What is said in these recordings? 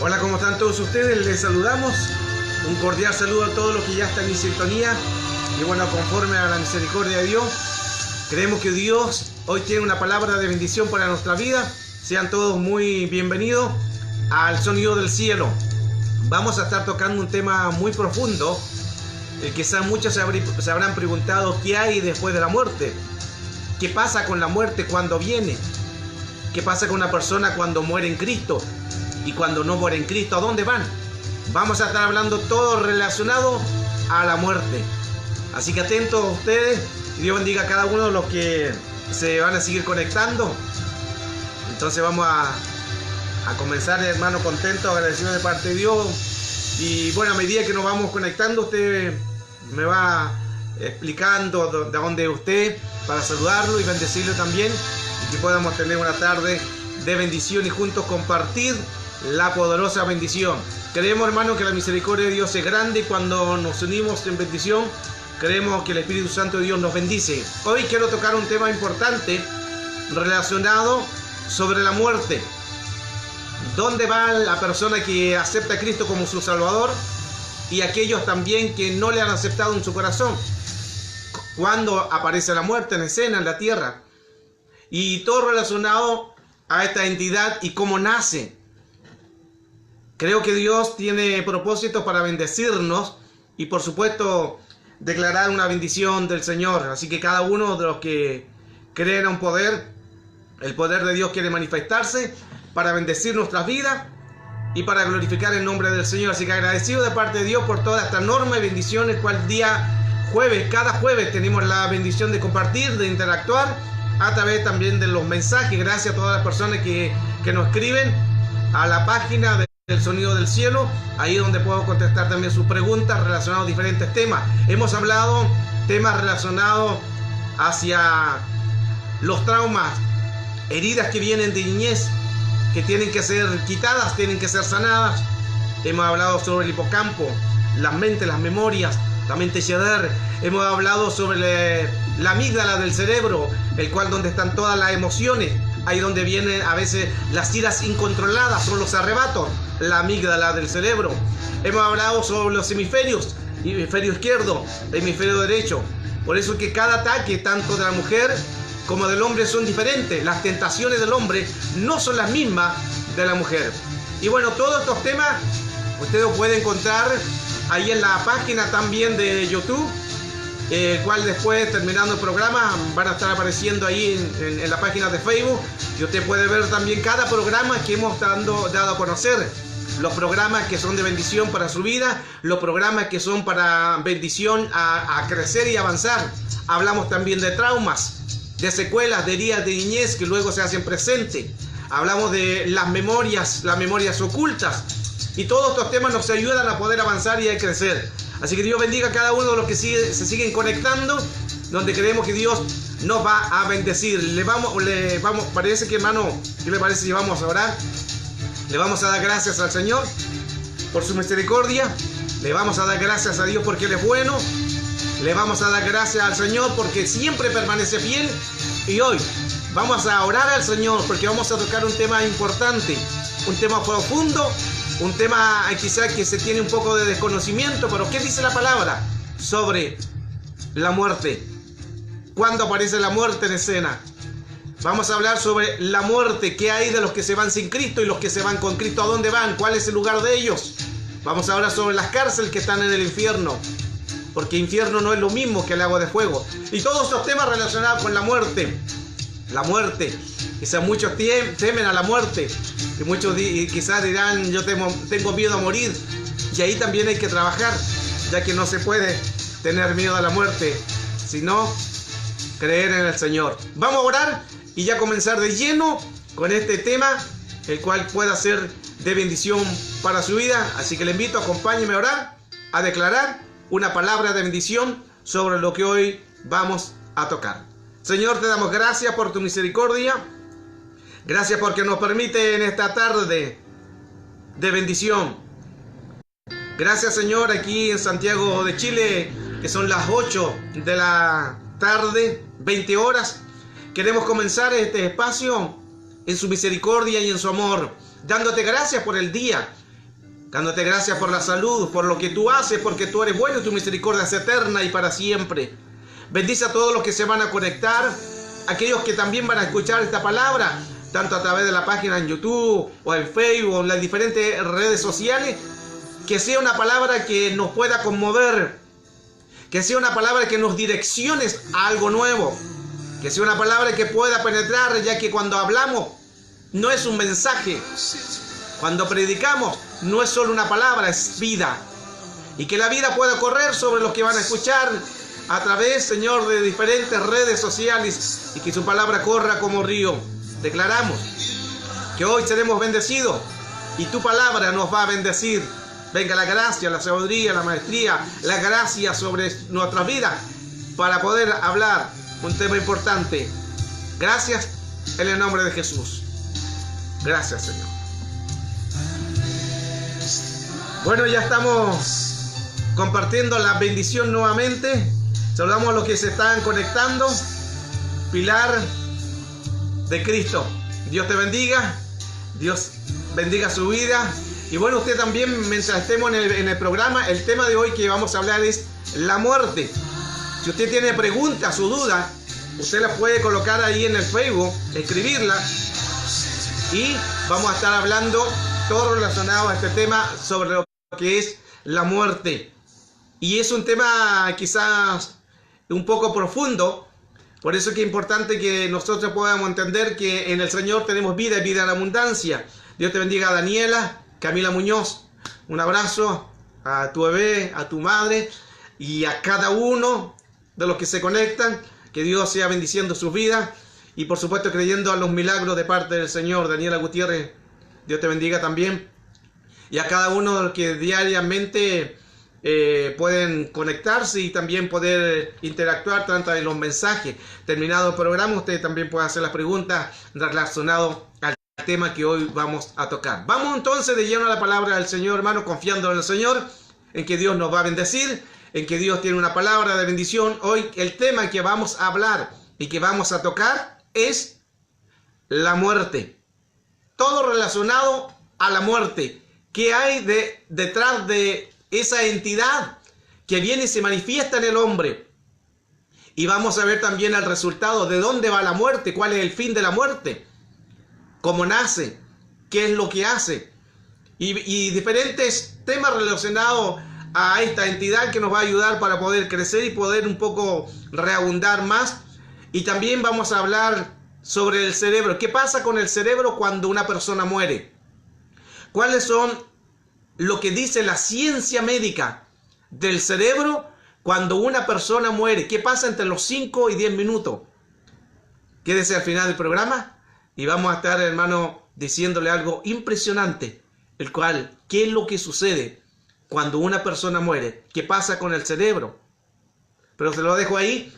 Hola, ¿cómo están todos ustedes? Les saludamos. Un cordial saludo a todos los que ya están en sintonía. Y bueno, conforme a la misericordia de Dios, creemos que Dios hoy tiene una palabra de bendición para nuestra vida. Sean todos muy bienvenidos al Sonido del Cielo. Vamos a estar tocando un tema muy profundo. Quizás muchos se habrán preguntado qué hay después de la muerte. ¿Qué pasa con la muerte cuando viene? ¿Qué pasa con una persona cuando muere en Cristo? Y cuando no muere en Cristo, ¿a dónde van? Vamos a estar hablando todo relacionado a la muerte. Así que atentos a ustedes. Dios bendiga a cada uno de los que se van a seguir conectando. Entonces vamos a comenzar, hermano, contento, agradecido de parte de Dios. Y bueno, a medida que nos vamos conectando, usted me va explicando de dónde usted, para saludarlo y bendecirlo también, y que podamos tener una tarde de bendición y juntos compartir la poderosa bendición. Creemos, hermano, que la misericordia de Dios es grande y cuando nos unimos en bendición, creemos que el Espíritu Santo de Dios nos bendice. Hoy quiero tocar un tema importante relacionado sobre la muerte. ¿Dónde va la persona que acepta a Cristo como su Salvador y aquellos también que no le han aceptado en su corazón? ¿Cuándo aparece la muerte en escena en la tierra? Y todo relacionado a esta entidad y cómo nace. Creo que Dios tiene propósitos para bendecirnos y por supuesto declarar una bendición del Señor. Así que cada uno de los que creen en un poder, el poder de Dios quiere manifestarse para bendecir nuestras vidas y para glorificar el nombre del Señor. Así que agradecido de parte de Dios por toda esta enorme bendición, el cual día jueves, cada jueves tenemos la bendición de compartir, de interactuar a través también de los mensajes. Gracias a todas las personas que nos escriben a la página del Sonido del Cielo, ahí donde puedo contestar también sus preguntas relacionadas a diferentes temas. Hemos hablado temas relacionados hacia los traumas, heridas que vienen de niñez, que tienen que ser quitadas, tienen que ser sanadas. Hemos hablado sobre el hipocampo, las mentes, las memorias, la mente Shedder. Hemos hablado sobre la amígdala del cerebro, el cual donde están todas las emociones, ahí donde vienen a veces las iras incontroladas, son los arrebatos, la amígdala del cerebro. Hemos hablado sobre los hemisferios, hemisferio izquierdo, hemisferio derecho. Por eso que cada ataque, tanto de la mujer como del hombre, son diferentes. Las tentaciones del hombre no son las mismas de la mujer. Y bueno, todos estos temas ustedes los pueden encontrar ahí en la página también de YouTube, el cual después, terminando el programa, van a estar apareciendo ahí en la página de Facebook, y usted puede ver también cada programa que hemos dado a conocer. Los programas que son de bendición para su vida, los programas que son para bendición a crecer y avanzar. Hablamos también de traumas, de secuelas, de heridas de niñez que luego se hacen presentes. Hablamos de las memorias ocultas. Y todos estos temas nos ayudan a poder avanzar y a crecer. Así que Dios bendiga a cada uno de los que se siguen conectando, donde creemos que Dios nos va a bendecir. Parece que, hermano, ¿qué le parece si vamos a orar? Le vamos a dar gracias al Señor por su misericordia. Le vamos a dar gracias a Dios porque Él es bueno. Le vamos a dar gracias al Señor porque siempre permanece fiel. Y hoy vamos a orar al Señor porque vamos a tocar un tema importante, un tema profundo, un tema quizás que se tiene un poco de desconocimiento. Pero ¿qué dice la palabra sobre la muerte? ¿Cuándo aparece la muerte en escena? Vamos a hablar sobre la muerte. ¿Qué hay de los que se van sin Cristo y los que se van con Cristo? ¿A dónde van? ¿Cuál es el lugar de ellos? Vamos a hablar sobre las cárceles que están en el infierno, porque infierno no es lo mismo que el agua de fuego. Y todos estos temas relacionados con la muerte. La muerte. Quizás muchos temen a la muerte. Y muchos quizás dirán, yo tengo miedo a morir. Y ahí también hay que trabajar, ya que no se puede tener miedo a la muerte, sino creer en el Señor. Vamos a orar y ya comenzar de lleno con este tema, el cual pueda ser de bendición para su vida. Así que le invito, acompáñeme a orar, a declarar una palabra de bendición sobre lo que hoy vamos a tocar. Señor, te damos gracias por tu misericordia. Gracias porque nos permite en esta tarde de bendición. Gracias, Señor, aquí en Santiago de Chile, que son las 8 de la tarde, 20 horas. Queremos comenzar este espacio en su misericordia y en su amor, dándote gracias por el día Dándote gracias por la salud, por lo que tú haces, porque tú eres bueno y tu misericordia es eterna y para siempre. Bendice a todos los que se van a conectar, aquellos que también van a escuchar esta palabra, tanto a través de la página en YouTube o en Facebook o en las diferentes redes sociales. Que sea una palabra que nos pueda conmover, que sea una palabra que nos direccione a algo nuevo, que sea una palabra que pueda penetrar, ya que cuando hablamos no es un mensaje, cuando predicamos no es solo una palabra, es vida. Y que la vida pueda correr sobre los que van a escuchar a través, Señor, de diferentes redes sociales, y que su palabra corra como río. Declaramos que hoy seremos bendecidos y tu palabra nos va a bendecir. Venga la gracia, la sabiduría, la maestría, la gracia sobre nuestras vidas para poder hablar un tema importante. Gracias en el nombre de Jesús. Gracias, Señor. Bueno, ya estamos compartiendo la bendición nuevamente. Saludamos a los que se están conectando. Pilar de Cristo, Dios te bendiga. Dios bendiga su vida. Y bueno, usted también, mientras estemos en el programa, el tema de hoy que vamos a hablar es la muerte. Si usted tiene preguntas o dudas, usted las puede colocar ahí en el Facebook, escribirla, y vamos a estar hablando todo relacionado a este tema sobre lo que es la muerte. Y es un tema quizás un poco profundo, por eso es que es importante que nosotros podamos entender que en el Señor tenemos vida y vida en abundancia. Dios te bendiga, Daniela, Camila Muñoz, un abrazo a tu bebé, a tu madre y a cada uno de los que se conectan. Que Dios sea bendiciendo sus vidas y por supuesto creyendo a los milagros de parte del Señor. Daniela Gutiérrez, Dios te bendiga también. Y a cada uno de los que diariamente pueden conectarse y también poder interactuar tanto en los mensajes. Terminado el programa, usted también puede hacer las preguntas relacionadas al tema que hoy vamos a tocar. Vamos entonces de lleno a la palabra del Señor, hermano, confiando en el Señor, en que Dios nos va a bendecir, en que Dios tiene una palabra de bendición. Hoy el tema que vamos a hablar y que vamos a tocar es la muerte. Todo relacionado a la muerte. ¿Qué hay detrás de esa entidad que viene y se manifiesta en el hombre? Y vamos a ver también el resultado, de dónde va la muerte, cuál es el fin de la muerte, cómo nace, qué es lo que hace, y diferentes temas relacionados a esta entidad que nos va a ayudar para poder crecer y poder un poco reabundar más. Y también vamos a hablar sobre el cerebro. ¿Qué pasa con el cerebro cuando una persona muere? ¿Cuáles son lo que dice la ciencia médica del cerebro cuando una persona muere? ¿Qué pasa entre los 5 y 10 minutos? Quédese al final del programa y vamos a estar, hermano, diciéndole algo impresionante, el cual, ¿qué es lo que sucede cuando una persona muere? ¿Qué pasa con el cerebro? Pero se lo dejo ahí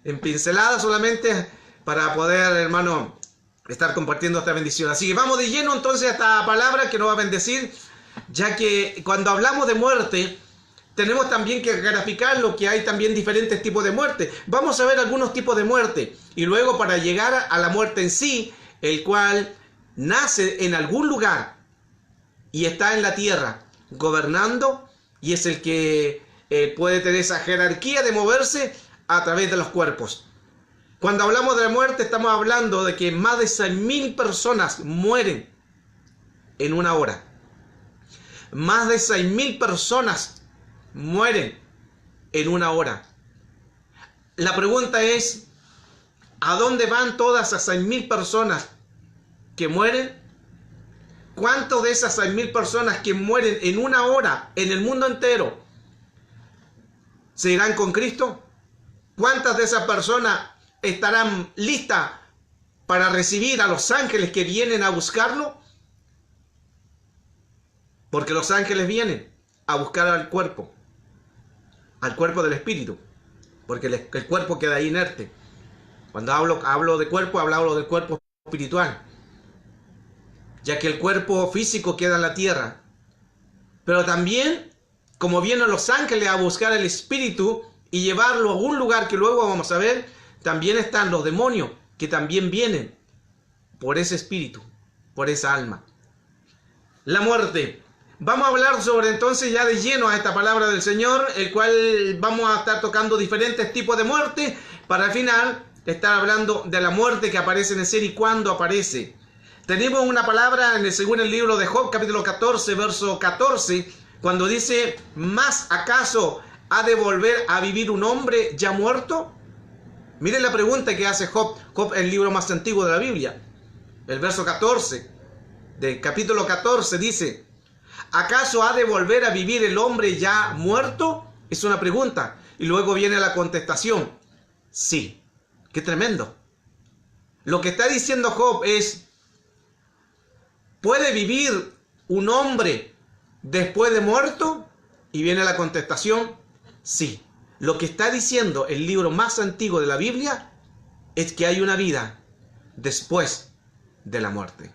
en pincelada solamente para poder, hermano, estar compartiendo esta bendición. Así que vamos de lleno entonces a esta palabra que nos va a bendecir, ya que cuando hablamos de muerte tenemos también que graficar lo que hay también diferentes tipos de muerte. Vamos a ver algunos tipos de muerte y luego para llegar a la muerte en sí, el cual nace en algún lugar y está en la tierra gobernando, y es el que puede tener esa jerarquía de moverse a través de los cuerpos. Cuando hablamos de la muerte estamos hablando de que más de 6.000 personas mueren en una hora. Más de 6.000 personas mueren en una hora. La pregunta es, ¿a dónde van todas esas 6.000 personas que mueren? ¿Cuántas de esas 6.000 personas que mueren en una hora en el mundo entero se irán con Cristo? ¿Cuántas de esas personas estarán listas para recibir a los ángeles que vienen a buscarlo? Porque los ángeles vienen a buscar al cuerpo del espíritu, porque el cuerpo queda ahí inerte. Cuando hablo de cuerpo, hablo del cuerpo espiritual, ya que el cuerpo físico queda en la tierra. Pero también, como vienen los ángeles a buscar el espíritu y llevarlo a un lugar que luego vamos a ver, también están los demonios que también vienen por ese espíritu, por esa alma. La muerte. Vamos a hablar sobre entonces ya de lleno a esta palabra del Señor, el cual vamos a estar tocando diferentes tipos de muerte, para al final estar hablando de la muerte que aparece en el ser y cuándo aparece. Tenemos una palabra según el libro de Job, capítulo 14, verso 14, cuando dice: ¿Más acaso ha de volver a vivir un hombre ya muerto? Miren la pregunta que hace Job. Job es el libro más antiguo de la Biblia. El verso 14 del capítulo 14 dice: ¿acaso ha de volver a vivir el hombre ya muerto? Es una pregunta. Y luego viene la contestación. Sí. Qué tremendo. Lo que está diciendo Job es: ¿puede vivir un hombre después de muerto? Y viene la contestación. Sí. Lo que está diciendo el libro más antiguo de la Biblia es que hay una vida después de la muerte.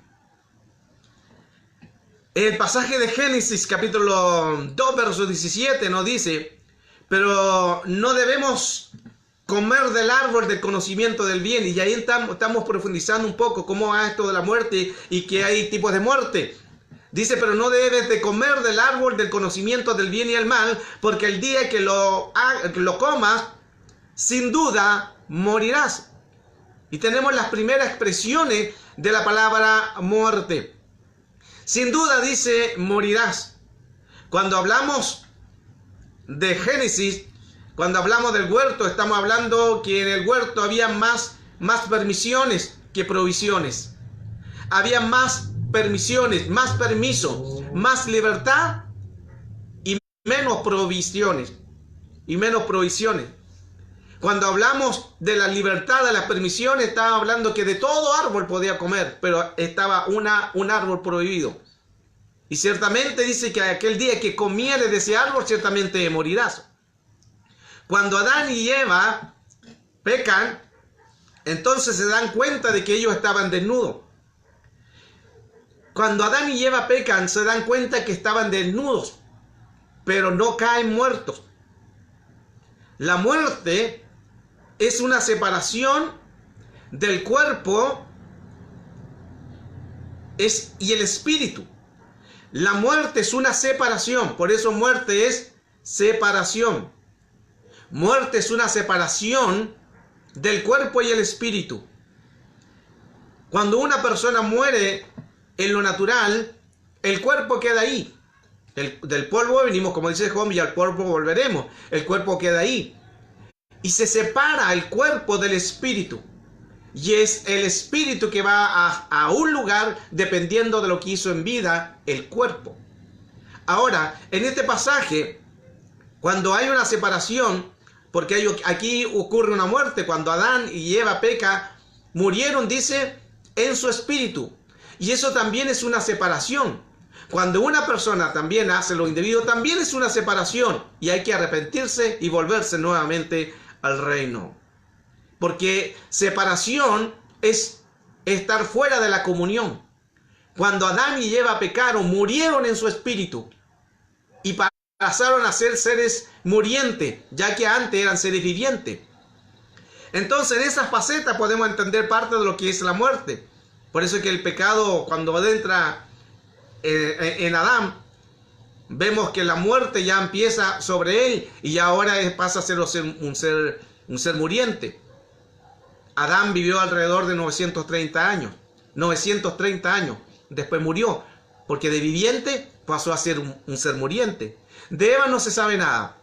El pasaje de Génesis capítulo 2 verso 17 nos dice: pero no debemos comer del árbol del conocimiento del bien. Y ahí estamos profundizando un poco cómo va esto de la muerte y que hay tipos de muerte. Dice: pero no debes de comer del árbol del conocimiento del bien y el mal, porque el día que lo comas, sin duda morirás. Y tenemos las primeras expresiones de la palabra muerte. Sin duda dice morirás. Cuando hablamos de Génesis, cuando hablamos del huerto, estamos hablando que en el huerto había más permisiones que provisiones. Había más permisiones, más permiso, más libertad y menos provisiones. Cuando hablamos de la libertad, de las permisiones, estaba hablando que de todo árbol podía comer, pero estaba un árbol prohibido. Y ciertamente dice que aquel día que comieres de ese árbol, ciertamente morirás. Cuando Adán y Eva pecan, entonces se dan cuenta de que ellos estaban desnudos. Cuando Adán y Eva pecan, se dan cuenta que estaban desnudos, pero no caen muertos. La muerte es una separación del cuerpo y el espíritu. La muerte es una separación, por eso muerte es separación. Muerte es una separación del cuerpo y el espíritu. Cuando una persona muere en lo natural, el cuerpo queda ahí. Del polvo venimos, como dice Job, y al polvo volveremos. El cuerpo queda ahí. Y se separa el cuerpo del espíritu. Y es el espíritu que va a un lugar dependiendo de lo que hizo en vida el cuerpo. Ahora, en este pasaje, cuando hay una separación, porque aquí ocurre una muerte, cuando Adán y Eva peca, murieron, dice, en su espíritu. Y eso también es una separación. Cuando una persona también hace lo indebido, también es una separación. Y hay que arrepentirse y volverse nuevamente al reino. Porque separación es estar fuera de la comunión. Cuando Adán y Eva pecaron, murieron en su espíritu. Y pasaron a ser seres murientes, ya que antes eran seres vivientes. Entonces, en esas facetas podemos entender parte de lo que es la muerte. Por eso es que el pecado, cuando adentra en Adán, vemos que la muerte ya empieza sobre él y ahora pasa a ser un ser muriente. Adán vivió alrededor de 930 años. 930 años. Después murió, porque de viviente pasó a ser un ser muriente. De Eva no se sabe nada.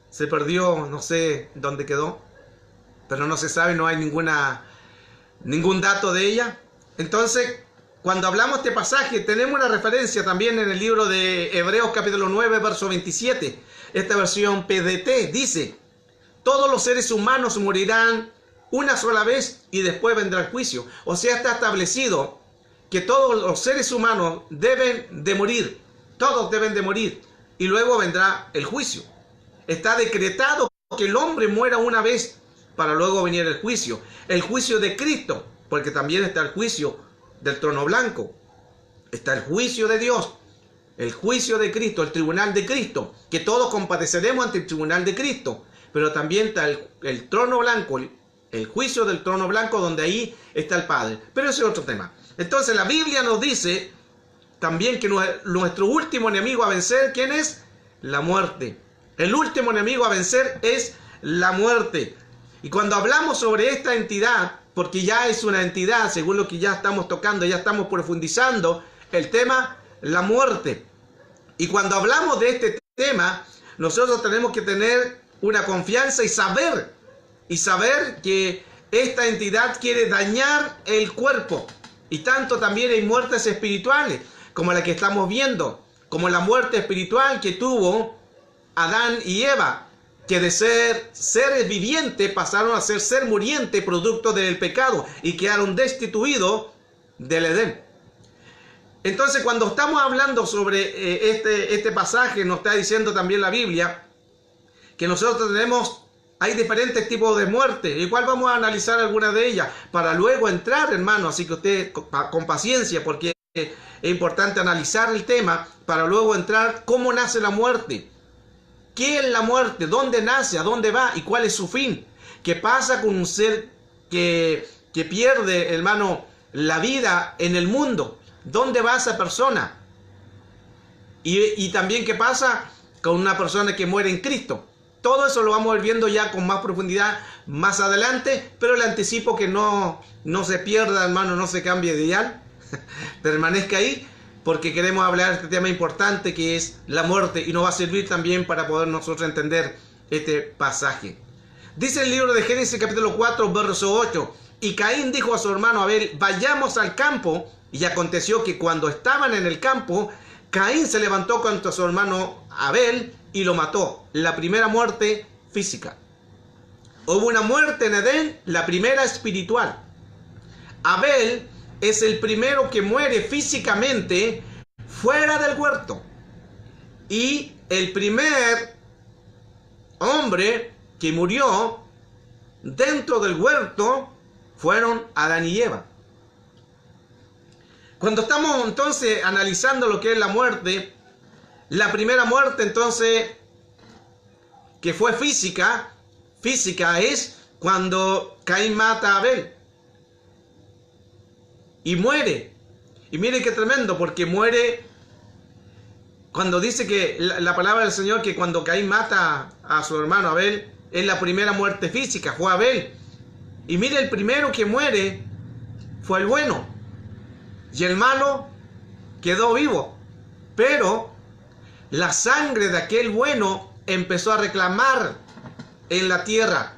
Se perdió, no sé dónde quedó, pero no se sabe, no hay ningún dato de ella. Entonces, cuando hablamos de este pasaje, tenemos una referencia también en el libro de Hebreos capítulo 9, verso 27. Esta versión PDT dice: todos los seres humanos morirán una sola vez y después vendrá el juicio. O sea, está establecido que todos los seres humanos deben de morir. Todos deben de morir. Y luego vendrá el juicio. Está decretado que el hombre muera una vez para luego venir el juicio. El juicio de Cristo, porque también está el juicio del trono blanco. Está el juicio de Dios, el juicio de Cristo, el tribunal de Cristo, que todos compadeceremos ante el tribunal de Cristo. Pero también está el trono blanco, el juicio del trono blanco, donde ahí está el Padre. Pero ese es otro tema. Entonces la Biblia nos dice también que nuestro último enemigo a vencer, ¿quién es? La muerte. El último enemigo a vencer es la muerte. Y cuando hablamos sobre esta entidad, porque ya es una entidad, según lo que ya estamos tocando, ya estamos profundizando el tema, la muerte. Y cuando hablamos de este tema, nosotros tenemos que tener una confianza y saber que esta entidad quiere dañar el cuerpo. Y tanto también hay muertes espirituales, como la que estamos viendo, como la muerte espiritual que tuvo Adán y Eva, que de ser seres vivientes pasaron a ser ser muriente producto del pecado y quedaron destituidos del Edén. Entonces, cuando estamos hablando sobre este pasaje, nos está diciendo también la Biblia que nosotros hay diferentes tipos de muerte. Igual vamos a analizar algunas de ellas para luego entrar, hermano. Así que usted con paciencia, porque es importante analizar el tema para luego entrar cómo nace la muerte. ¿Qué es la muerte? ¿Dónde nace? ¿A dónde va? ¿Y cuál es su fin? ¿Qué pasa con un ser que pierde, hermano, la vida en el mundo? ¿Dónde va esa persona? Y también qué pasa con una persona que muere en Cristo. Todo eso lo vamos a ir viendo ya con más profundidad más adelante, pero le anticipo que no se pierda, hermano, no se cambie de dial, permanezca ahí, porque queremos hablar de este tema importante que es la muerte y nos va a servir también para poder nosotros entender este pasaje. Dice el libro de Génesis capítulo 4, verso 8, y Caín dijo a su hermano Abel, vayamos al campo. Y aconteció que cuando estaban en el campo, Caín se levantó contra su hermano Abel y lo mató. La primera muerte física. Hubo una muerte en Edén, la primera espiritual. Abel es el primero que muere físicamente fuera del huerto. Y el primer hombre que murió dentro del huerto fueron Adán y Eva. Cuando estamos entonces analizando lo que es la muerte, la primera muerte entonces que fue física es cuando Caín mata a Abel y muere. Y miren qué tremendo, porque muere cuando dice que la palabra del Señor que cuando Caín mata a su hermano Abel es la primera muerte física, fue Abel. Y mire, el primero que muere fue el bueno. Y el malo quedó vivo. Pero la sangre de aquel bueno empezó a reclamar en la tierra.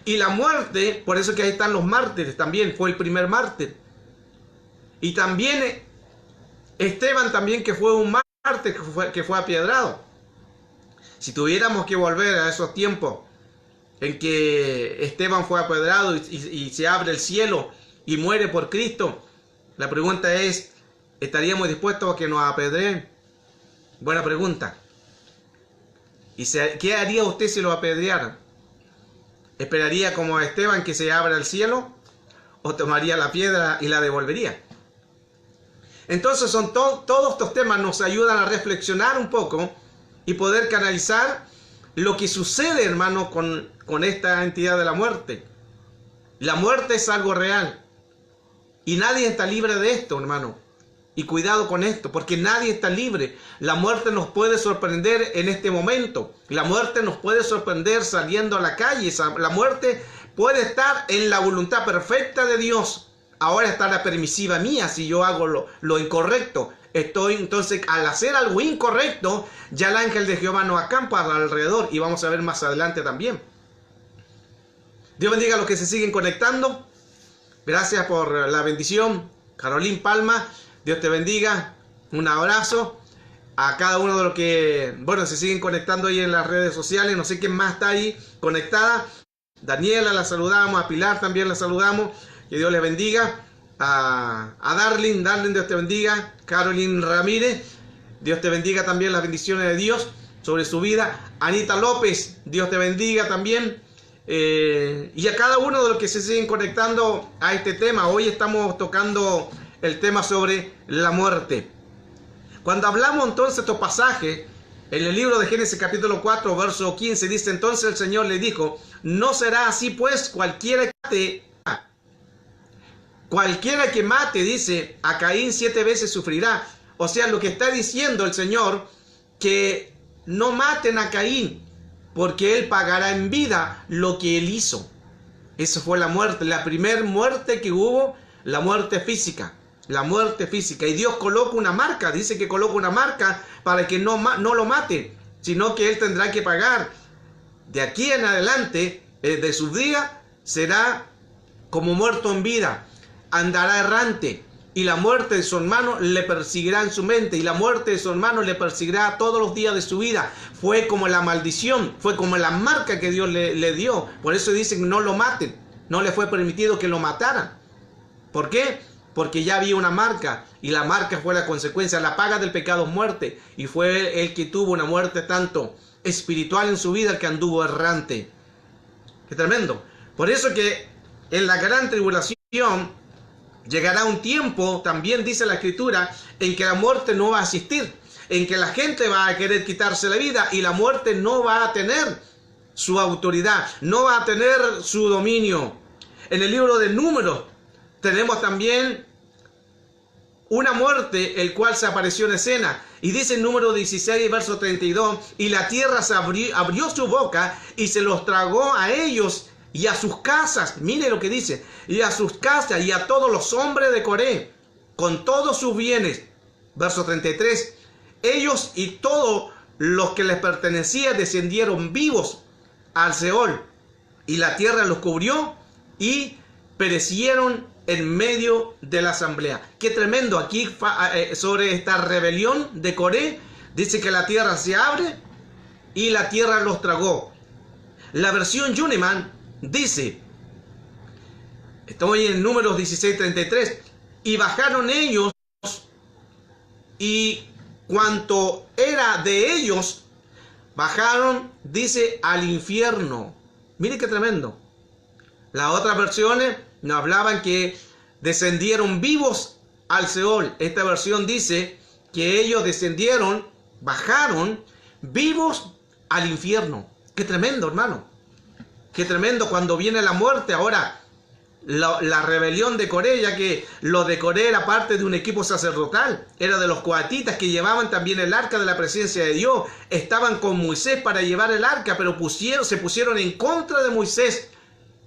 Y la muerte, por eso que ahí están los mártires también, fue el primer mártir. Y también Esteban también, que fue un mártir que fue apiedrado. Si tuviéramos que volver a esos tiempos en que Esteban fue apiedrado y se abre el cielo y muere por Cristo, la pregunta es, ¿estaríamos dispuestos a que nos apedreen? Buena pregunta. ¿Y qué haría usted si lo apedrearan? ¿Esperaría como a Esteban que se abra el cielo? ¿O tomaría la piedra y la devolvería? Entonces todos estos temas nos ayudan a reflexionar un poco y poder canalizar lo que sucede, hermano, con esta entidad de la muerte. La muerte es algo real. Y nadie está libre de esto, hermano. Y cuidado con esto, porque nadie está libre. La muerte nos puede sorprender en este momento. La muerte nos puede sorprender saliendo a la calle. La muerte puede estar en la voluntad perfecta de Dios. Ahora está la permisiva mía si yo hago lo incorrecto. Entonces, al hacer algo incorrecto, ya el ángel de Jehová nos acampa alrededor. Y vamos a ver más adelante también. Dios bendiga a los que se siguen conectando. Gracias por la bendición. Carolín Palma, Dios te bendiga. Un abrazo a cada uno de los que, se siguen conectando ahí en las redes sociales. No sé quién más está ahí conectada. Daniela la saludamos, a Pilar también la saludamos. Que Dios les bendiga. A Darling, Dios te bendiga. Carolyn Ramírez, Dios te bendiga también, las bendiciones de Dios sobre su vida. Anita López, Dios te bendiga también. Y a cada uno de los que se siguen conectando a este tema. Hoy estamos tocando el tema sobre la muerte. Cuando hablamos entonces de estos pasajes, en el libro de Génesis capítulo 4 verso 15 dice: entonces el Señor le dijo, no será así pues, cualquiera Cualquiera que mate, dice, a Caín 7 veces sufrirá. O sea, lo que está diciendo el Señor, que no maten a Caín, porque él pagará en vida lo que él hizo. Eso fue la muerte, la primera muerte que hubo, la muerte física. La muerte física. Y Dios coloca una marca, dice que coloca una marca para que no lo mate, sino que él tendrá que pagar. De aquí en adelante, de su día, será como muerto en vida. Andará errante, y la muerte de su hermano le perseguirá en su mente, y la muerte de su hermano le perseguirá todos los días de su vida. Fue como la maldición, fue como la marca que Dios le dio. Por eso dicen que no lo maten, no le fue permitido que lo mataran. ¿Por qué? Porque ya había una marca, y la marca fue la consecuencia. La paga del pecado es muerte, y fue el que tuvo una muerte tanto espiritual en su vida, el que anduvo errante. ¡Qué tremendo! Por eso que en la gran tribulación llegará un tiempo, también dice la Escritura, en que la muerte no va a existir, en que la gente va a querer quitarse la vida, y la muerte no va a tener su autoridad, no va a tener su dominio. En el libro de Números tenemos también una muerte, el cual se apareció en escena, y dice en Número 16, verso 32, y la tierra se abrió su boca y se los tragó a ellos y a sus casas. Mire lo que dice, y a sus casas y a todos los hombres de Coré, con todos sus bienes. Verso 33, ellos y todos los que les pertenecía descendieron vivos al Seol, y la tierra los cubrió y perecieron en medio de la asamblea. Qué tremendo. Aquí sobre esta rebelión de Coré dice que la tierra se abre y la tierra los tragó. La versión Yuneman dice, estoy en Números 16:33, y bajaron ellos y cuanto era de ellos bajaron, dice, al infierno. Mire qué tremendo. Las otras versiones nos hablaban que descendieron vivos al Seol. Esta versión dice que ellos descendieron, bajaron vivos al infierno. Qué tremendo, hermano. Qué tremendo cuando viene la muerte. Ahora, la rebelión de Coré, ya que lo de Coré era parte de un equipo sacerdotal, era de los coatitas que llevaban también el arca de la presencia de Dios. Estaban con Moisés para llevar el arca, pero se pusieron en contra de Moisés.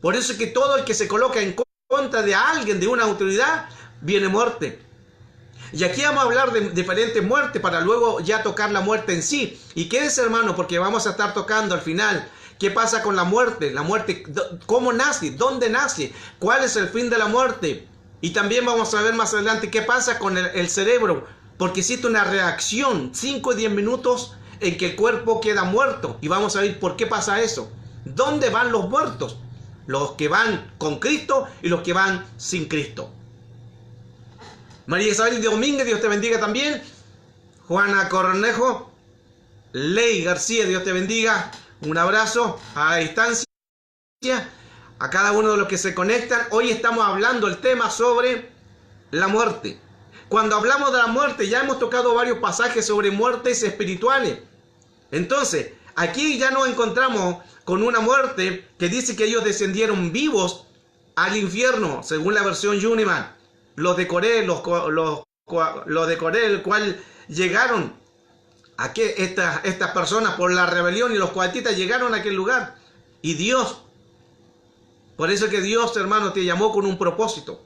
Por eso es que todo el que se coloca en contra de alguien, de una autoridad, viene muerte. Y aquí vamos a hablar de diferentes muertes para luego ya tocar la muerte en sí. Y quédese, hermano, porque vamos a estar tocando al final qué pasa con la muerte. La muerte, cómo nace, dónde nace, cuál es el fin de la muerte. Y también vamos a ver más adelante qué pasa con el cerebro, porque existe una reacción, 5 o 10 minutos en que el cuerpo queda muerto. Y vamos a ver por qué pasa eso. ¿Dónde van los muertos? Los que van con Cristo y los que van sin Cristo. María Isabel Domínguez, Dios te bendiga también. Juana Cornejo, Ley García, Dios te bendiga. Un abrazo a distancia a cada uno de los que se conectan. Hoy estamos hablando el tema sobre la muerte. Cuando hablamos de la muerte, ya hemos tocado varios pasajes sobre muertes espirituales. Entonces, aquí ya nos encontramos con una muerte que dice que ellos descendieron vivos al infierno, según la versión Yuneman. Los de Coré, los de Coré, el cual llegaron a que estas personas por la rebelión y los coatitas llegaron a aquel lugar. Y Dios, por eso que Dios, hermano, te llamó con un propósito.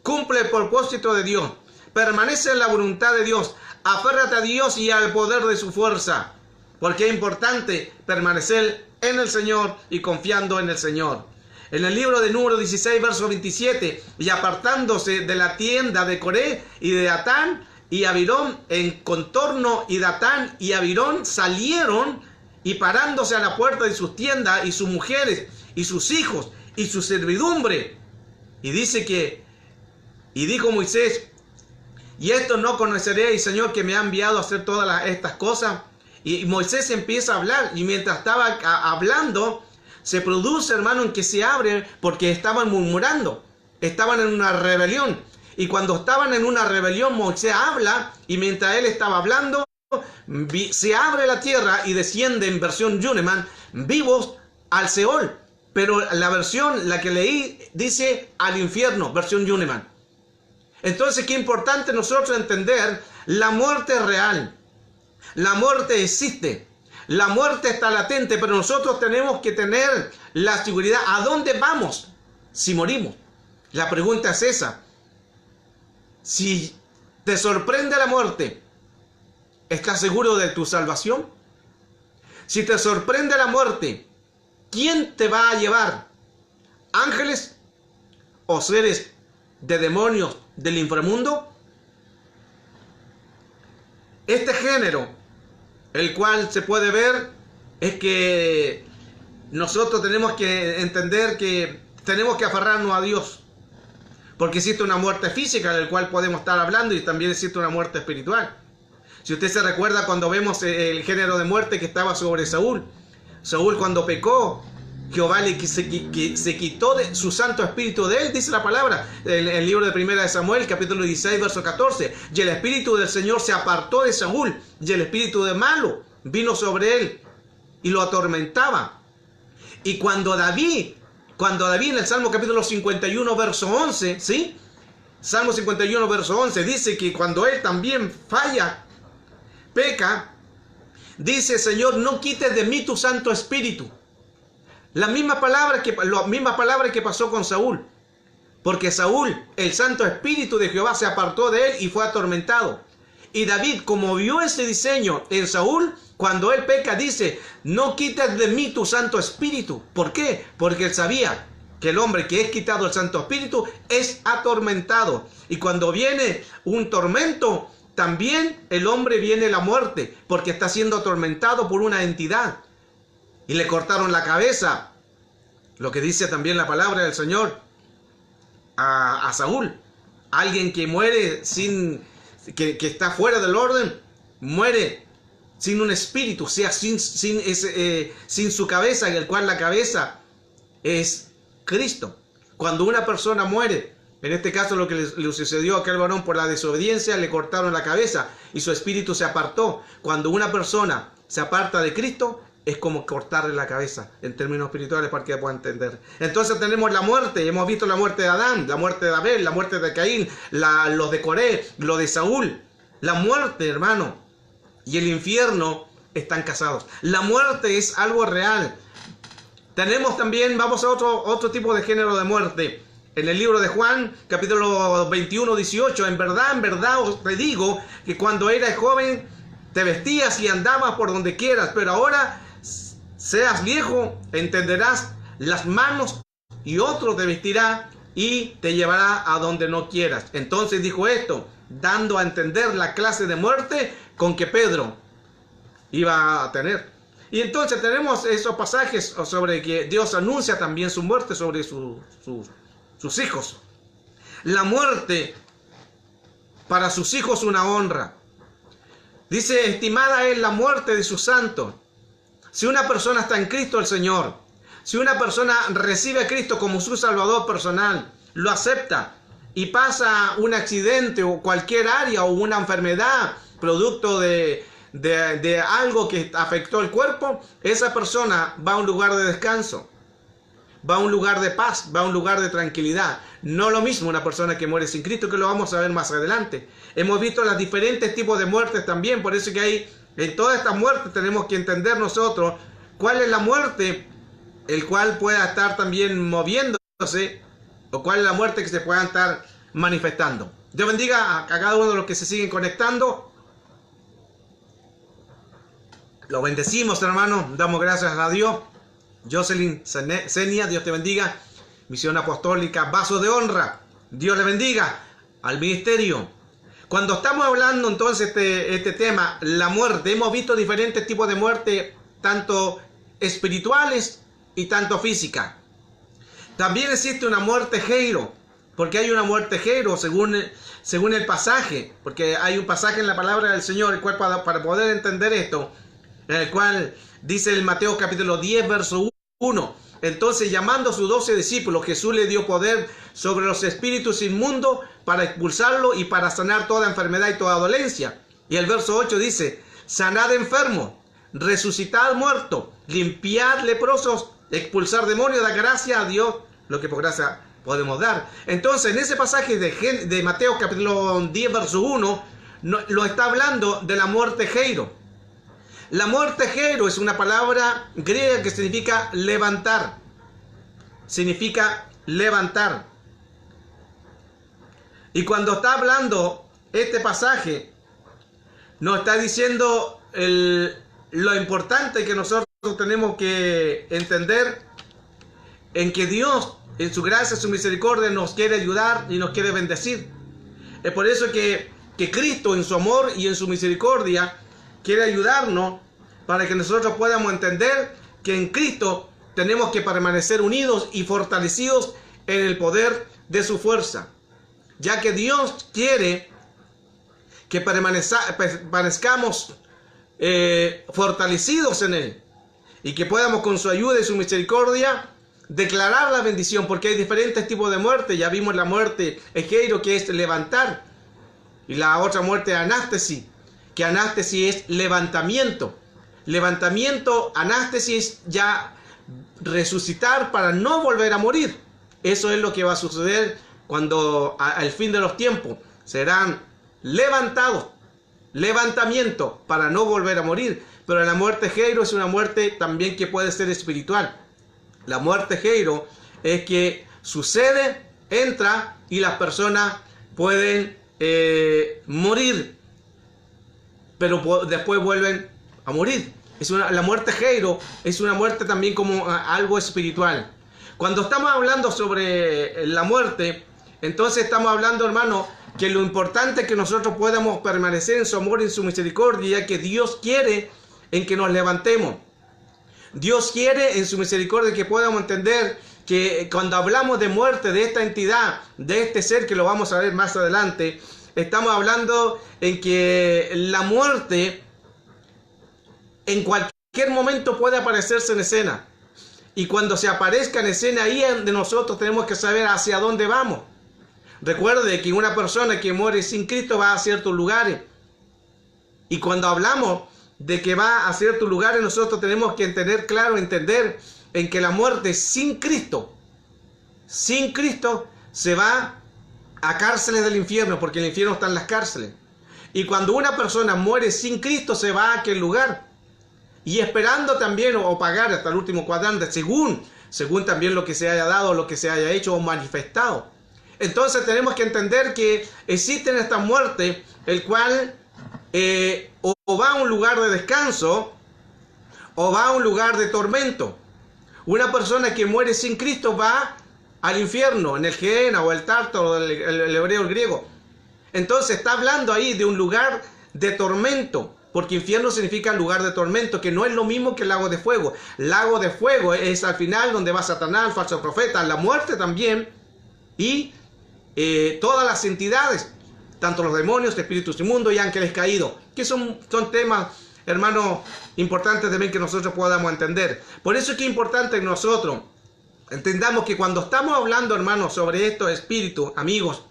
Cumple el propósito de Dios. Permanece en la voluntad de Dios. Aférrate a Dios y al poder de su fuerza. Porque es importante permanecer en el Señor y confiando en el Señor. En el libro de Número 16, verso 27, y apartándose de la tienda de Coré y de Datán y Abirón en contorno, y Datán y Abirón salieron, y parándose a la puerta de sus tiendas, y sus mujeres, y sus hijos, y su servidumbre. Y dice que, y dijo Moisés, y esto no conoceréis, Señor, que me ha enviado a hacer todas estas cosas. Y Moisés empieza a hablar, y mientras estaba hablando, se produce, hermano, en que se abre, porque estaban murmurando, estaban en una rebelión. Y cuando estaban en una rebelión, Moisés habla, y mientras él estaba hablando, se abre la tierra y desciende, en versión Yuneman, vivos al Seol. Pero la versión, la que leí, dice al infierno, versión Yuneman. Entonces, qué importante nosotros entender, la muerte es real. La muerte existe. La muerte está latente, pero nosotros tenemos que tener la seguridad. ¿A dónde vamos si morimos? La pregunta es esa. Si te sorprende la muerte, ¿estás seguro de tu salvación? Si te sorprende la muerte, ¿quién te va a llevar? ¿Ángeles o seres de demonios del inframundo? Este género, el cual se puede ver, es que nosotros tenemos que entender que tenemos que aferrarnos a Dios. Porque existe una muerte física, del cual podemos estar hablando, y también existe una muerte espiritual. Si usted se recuerda cuando vemos el género de muerte que estaba sobre Saúl. Saúl, cuando pecó, Jehová se quitó de su Santo Espíritu de él, dice la palabra, el libro de 1 de Samuel, capítulo 16, verso 14. Y el Espíritu del Señor se apartó de Saúl, y el espíritu de malo vino sobre él, y lo atormentaba. Y cuando David en el Salmo capítulo 51, verso 11, ¿sí? Salmo 51, verso 11, dice que cuando él también falla, peca, dice: Señor, no quites de mí tu Santo Espíritu. La misma palabra que pasó con Saúl. Porque Saúl, el Santo Espíritu de Jehová se apartó de él y fue atormentado. Y David, como vio ese diseño en Saúl, cuando él peca, dice: no quites de mí tu Santo Espíritu. ¿Por qué? Porque él sabía que el hombre que es quitado el Santo Espíritu es atormentado. Y cuando viene un tormento, también el hombre viene la muerte, porque está siendo atormentado por una entidad. Y le cortaron la cabeza, lo que dice también la palabra del Señor a Saúl. Alguien que muere que está fuera del orden, muere sin un espíritu, o sea, sin su cabeza, en el cual la cabeza es Cristo. Cuando una persona muere, en este caso lo que le sucedió a aquel varón por la desobediencia, le cortaron la cabeza y su espíritu se apartó. Cuando una persona se aparta de Cristo, es como cortarle la cabeza en términos espirituales, para que pueda entender. Entonces tenemos la muerte. Hemos visto la muerte de Adán, la muerte de Abel, la muerte de Caín, los de Coré, lo de Saúl. La muerte, hermano, y el infierno están casados. La muerte es algo real. Tenemos también, vamos a otro tipo de género de muerte. En el libro de Juan, capítulo 21, 18, en verdad os te digo que cuando eras joven te vestías y andabas por donde quieras, pero ahora seas viejo, entenderás las manos, y otro te vestirá y te llevará a donde no quieras. Entonces dijo esto, dando a entender la clase de muerte con que Pedro iba a tener. Y entonces tenemos esos pasajes sobre que Dios anuncia también su muerte sobre sus hijos. La muerte para sus hijos una honra. Dice: estimada es la muerte de sus santos. Si una persona está en Cristo el Señor, si una persona recibe a Cristo como su Salvador personal, lo acepta y pasa un accidente o cualquier área o una enfermedad producto de algo que afectó el cuerpo, esa persona va a un lugar de descanso, va a un lugar de paz, va a un lugar de tranquilidad. No lo mismo una persona que muere sin Cristo, que lo vamos a ver más adelante. Hemos visto los diferentes tipos de muertes también, por eso que hay en todas estas muertes tenemos que entender nosotros cuál es la muerte, el cual pueda estar también moviéndose, o cuál es la muerte que se pueda estar manifestando. Dios bendiga a cada uno de los que se siguen conectando. Lo bendecimos, hermano, damos gracias a Dios. Jocelyn Senia, Dios te bendiga. Misión Apostólica Vaso de Honra, Dios le bendiga al ministerio. Cuando estamos hablando entonces este tema, la muerte, hemos visto diferentes tipos de muerte, tanto espirituales y tanto física. También existe una muerte geiro, porque hay una muerte geiro según el pasaje, porque hay un pasaje en la palabra del Señor, el cual para poder entender esto, en el cual dice el Mateo capítulo 10, verso 1. Entonces, llamando a sus 12 discípulos, Jesús le dio poder sobre los espíritus inmundos para expulsarlo y para sanar toda enfermedad y toda dolencia. Y el verso 8 dice: sanad enfermos, resucitad muertos, limpiad leprosos, expulsar demonios, da gracia a Dios, lo que por gracia podemos dar. Entonces, en ese pasaje de Mateo capítulo 10, verso 1, lo está hablando de la muerte Geiro. La muerte Geiro es una palabra griega que significa levantar. Significa levantar. Y cuando está hablando este pasaje, nos está diciendo lo importante que nosotros tenemos que entender en que Dios, en su gracia, su misericordia, nos quiere ayudar y nos quiere bendecir. Es por eso que Cristo, en su amor y en su misericordia, quiere ayudarnos para que nosotros podamos entender que en Cristo tenemos que permanecer unidos y fortalecidos en el poder de su fuerza, ya que Dios quiere que permanezcamos fortalecidos en Él y que podamos con su ayuda y su misericordia declarar la bendición, porque hay diferentes tipos de muerte. Ya vimos la muerte Geiro, que es levantar, y la otra muerte anástesis, que anástesis es levantamiento. Levantamiento, anástesis, ya resucitar para no volver a morir. Eso es lo que va a suceder cuando al fin de los tiempos serán levantados, levantamiento para no volver a morir. Pero la muerte Geiro es una muerte también que puede ser espiritual. La muerte Geiro es que sucede, entra y las personas pueden morir, pero después vuelven a morir. La muerte Geiro es una muerte también como algo espiritual. Cuando estamos hablando sobre la muerte, entonces estamos hablando, hermano, que lo importante es que nosotros podamos permanecer en su amor y en su misericordia, ya que Dios quiere en que nos levantemos. Dios quiere en su misericordia que podamos entender que cuando hablamos de muerte de esta entidad, de este ser que lo vamos a ver más adelante, estamos hablando en que la muerte en cualquier momento puede aparecerse en escena. Y cuando se aparezca en escena, ahí de nosotros tenemos que saber hacia dónde vamos. Recuerde que una persona que muere sin Cristo va a ciertos lugares. Y cuando hablamos de que va a ciertos lugares, nosotros tenemos que tener claro, entender en que la muerte sin Cristo se va a cárceles del infierno, porque en el infierno están las cárceles. Y cuando una persona muere sin Cristo, se va a aquel lugar y esperando también o pagar hasta el último cuadrante, según también lo que se haya dado, lo que se haya hecho o manifestado. Entonces tenemos que entender que existen estas muertes, el cual o va a un lugar de descanso o va a un lugar de tormento. Una persona que muere sin Cristo va al infierno, en el Gehenna o el Tártaro, el hebreo, el griego. Entonces está hablando ahí de un lugar de tormento, porque infierno significa lugar de tormento, que no es lo mismo que el lago de fuego. Lago de fuego es al final donde va Satanás, el falso profeta, la muerte también, y todas las entidades, tanto los demonios, espíritus inmundos y ángeles caídos, que son temas, hermanos, importantes también que nosotros podamos entender. Por eso es que es importante que nosotros entendamos que cuando estamos hablando, hermanos, sobre estos espíritus, amigos,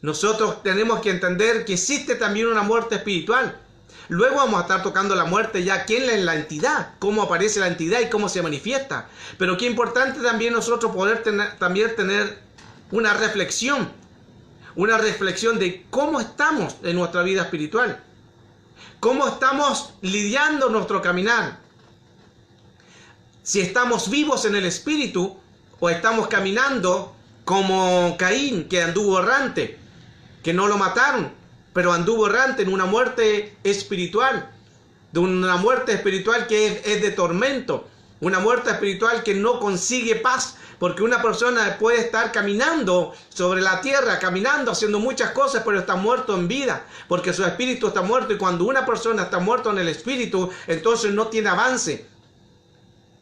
nosotros tenemos que entender que existe también una muerte espiritual. Luego vamos a estar tocando la muerte ya aquí en la entidad, cómo aparece la entidad y cómo se manifiesta. Pero qué importante también nosotros poder tener una reflexión de cómo estamos en nuestra vida espiritual, cómo estamos lidiando nuestro caminar, si estamos vivos en el espíritu o estamos caminando como Caín, que anduvo errante, que no lo mataron, pero anduvo errante en una muerte espiritual, de una muerte espiritual que es de tormento, una muerte espiritual que no consigue paz, porque una persona puede estar caminando sobre la tierra, caminando, haciendo muchas cosas, pero está muerto en vida, porque su espíritu está muerto, y cuando una persona está muerta en el espíritu, entonces no tiene avance,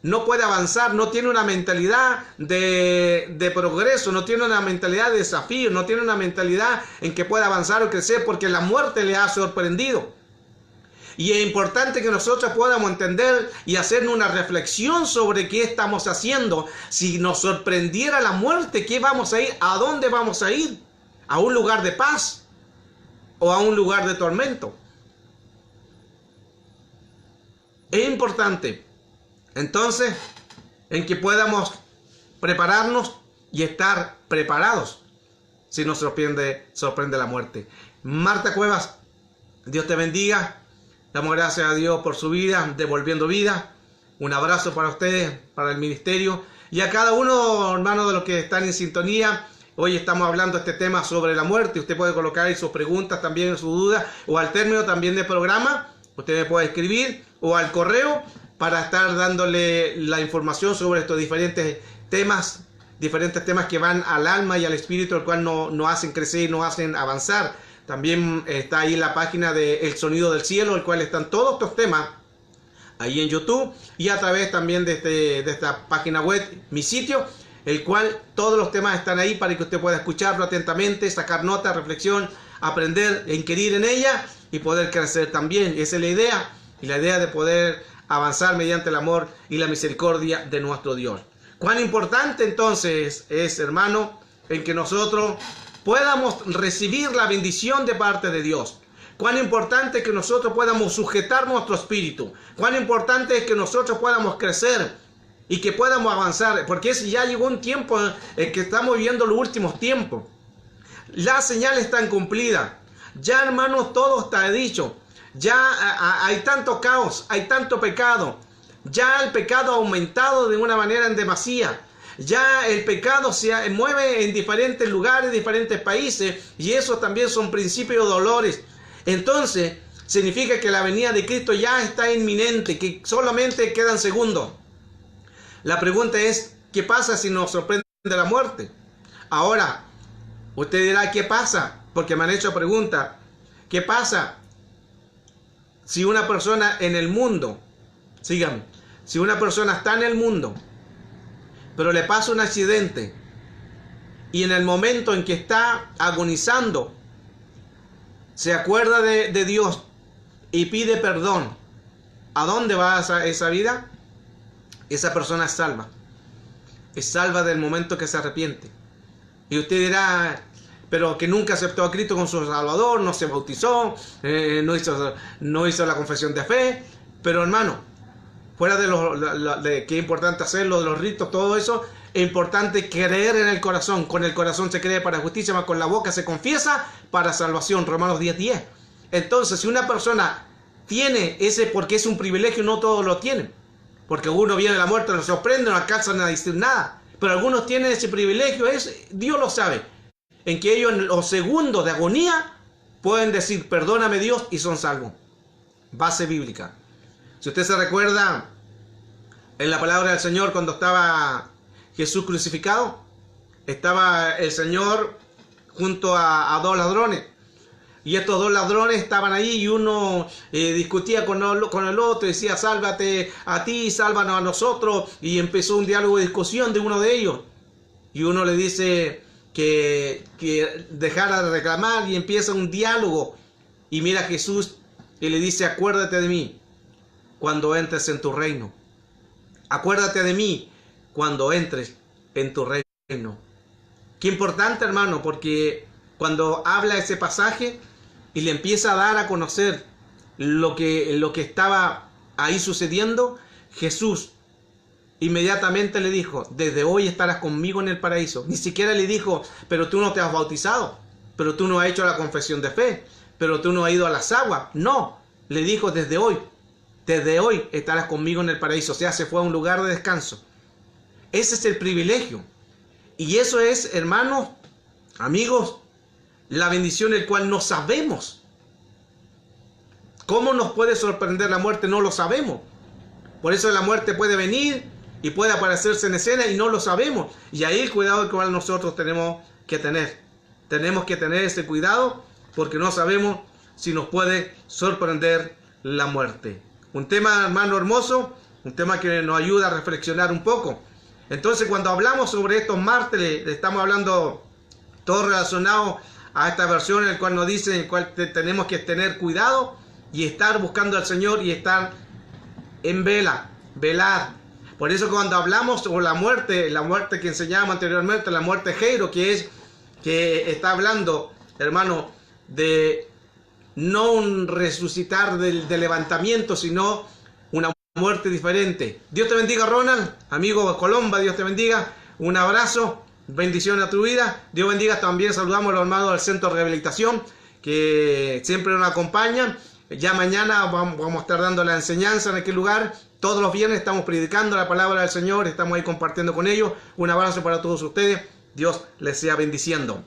no puede avanzar, no tiene una mentalidad de progreso, no tiene una mentalidad de desafío, no tiene una mentalidad en que pueda avanzar o crecer, porque la muerte le ha sorprendido. Y es importante que nosotros podamos entender y hacer una reflexión sobre qué estamos haciendo. Si nos sorprendiera la muerte, ¿qué vamos a ir? ¿A dónde vamos a ir? ¿A un lugar de paz o a un lugar de tormento? Es importante entonces en que podamos prepararnos y estar preparados si nos sorprende la muerte. Marta Cuevas, Dios te bendiga. Damos gracias a Dios por su vida, devolviendo vida. Un abrazo para ustedes, para el ministerio y a cada uno, hermano, de los que están en sintonía. Hoy estamos hablando de este tema sobre la muerte. Usted puede colocar ahí sus preguntas, también sus dudas, o al término también del programa, usted me puede escribir, o al correo, para estar dándole la información sobre estos diferentes temas que van al alma y al espíritu, el cual nos hacen crecer y nos hacen avanzar. También está ahí la página de El Sonido del Cielo, el cual están todos estos temas ahí en YouTube, y a través también de esta página web, mi sitio, el cual todos los temas están ahí para que usted pueda escucharlo atentamente, sacar nota, reflexión, aprender, inquirir en ella y poder crecer también. Esa es la idea, y la idea de poder avanzar mediante el amor y la misericordia de nuestro Dios. Cuán importante entonces es, hermano, en que nosotros podamos recibir la bendición de parte de Dios. Cuán importante es que nosotros podamos sujetar nuestro espíritu. Cuán importante es que nosotros podamos crecer y que podamos avanzar. Porque ya llegó un tiempo en que estamos viviendo los últimos tiempos. Las señales están cumplidas. Ya, hermanos, todo está dicho. Ya hay tanto caos, hay tanto pecado. Ya el pecado ha aumentado de una manera en demasía. Ya el pecado se mueve en diferentes lugares, diferentes países, y eso también son principios de dolores. Entonces, significa que la venida de Cristo ya está inminente, que solamente quedan segundos. La pregunta es, ¿qué pasa si nos sorprende la muerte? Ahora, usted dirá, ¿qué pasa? Porque me han hecho preguntas. ¿Qué pasa si una persona en el mundo, síganme, si una persona está en el mundo, pero le pasa un accidente y en el momento en que está agonizando, se acuerda de Dios y pide perdón? ¿A dónde va esa vida? Esa persona es salva. Es salva del momento que se arrepiente. Y usted dirá, pero que nunca aceptó a Cristo con su Salvador, no se bautizó, no hizo la confesión de fe. Pero, hermano, fuera de que es importante hacerlo, de los ritos, todo eso, es importante creer en el corazón. Con el corazón se cree para justicia, mas con la boca se confiesa para salvación. Romanos 10:10. Entonces, si una persona tiene ese, porque es un privilegio, no todos lo tienen. Porque uno viene a la muerte, lo sorprende, no alcanzan a decir nada. Pero algunos tienen ese privilegio, Dios lo sabe, en que ellos en los segundos de agonía pueden decir, perdóname Dios, y son salvos. Base bíblica. Si usted se recuerda en la palabra del Señor, cuando estaba Jesús crucificado, estaba el Señor junto a dos ladrones. Y estos dos ladrones estaban ahí y uno discutía con el otro, decía, sálvate a ti, sálvanos a nosotros. Y empezó un diálogo de discusión de uno de ellos. Y uno le dice que dejara de reclamar y empieza un diálogo. Y mira a Jesús y le dice, acuérdate de mí cuando entres en tu reino. Acuérdate de mí cuando entres en tu reino. Qué importante, hermano, porque cuando habla ese pasaje y le empieza a dar a conocer lo que estaba ahí sucediendo, Jesús inmediatamente le dijo, desde hoy estarás conmigo en el paraíso. Ni siquiera le dijo, pero tú no te has bautizado, pero tú no has hecho la confesión de fe, pero tú no has ido a las aguas. No, le dijo, desde hoy estarás conmigo en el paraíso. O sea, se fue a un lugar de descanso. Ese es el privilegio. Y eso es, hermanos, amigos, la bendición el cual no sabemos. ¿Cómo nos puede sorprender la muerte? No lo sabemos. Por eso la muerte puede venir y puede aparecerse en escena y no lo sabemos. Y ahí el cuidado el cual nosotros tenemos que tener. Tenemos que tener ese cuidado porque no sabemos si nos puede sorprender la muerte. Un tema, hermano, hermoso, un tema que nos ayuda a reflexionar un poco. Entonces, cuando hablamos sobre estos mártires, estamos hablando todo relacionado a esta versión en la cual nos dice, en la cual tenemos que tener cuidado y estar buscando al Señor y estar en velar. Por eso cuando hablamos sobre la muerte que enseñábamos anteriormente, la muerte Jairo, que está hablando, hermano, de no un resucitar de levantamiento, sino una muerte diferente. Dios te bendiga, Ronald, amigo Colomba, Dios te bendiga, un abrazo bendición a tu vida. Dios bendiga. También saludamos a los hermanos del Centro de Rehabilitación que siempre nos acompañan. Ya mañana vamos a estar dando la enseñanza en aquel lugar. Todos los viernes estamos predicando la palabra del Señor. Estamos ahí compartiendo con ellos. Un abrazo para todos ustedes. Dios les sea bendiciendo.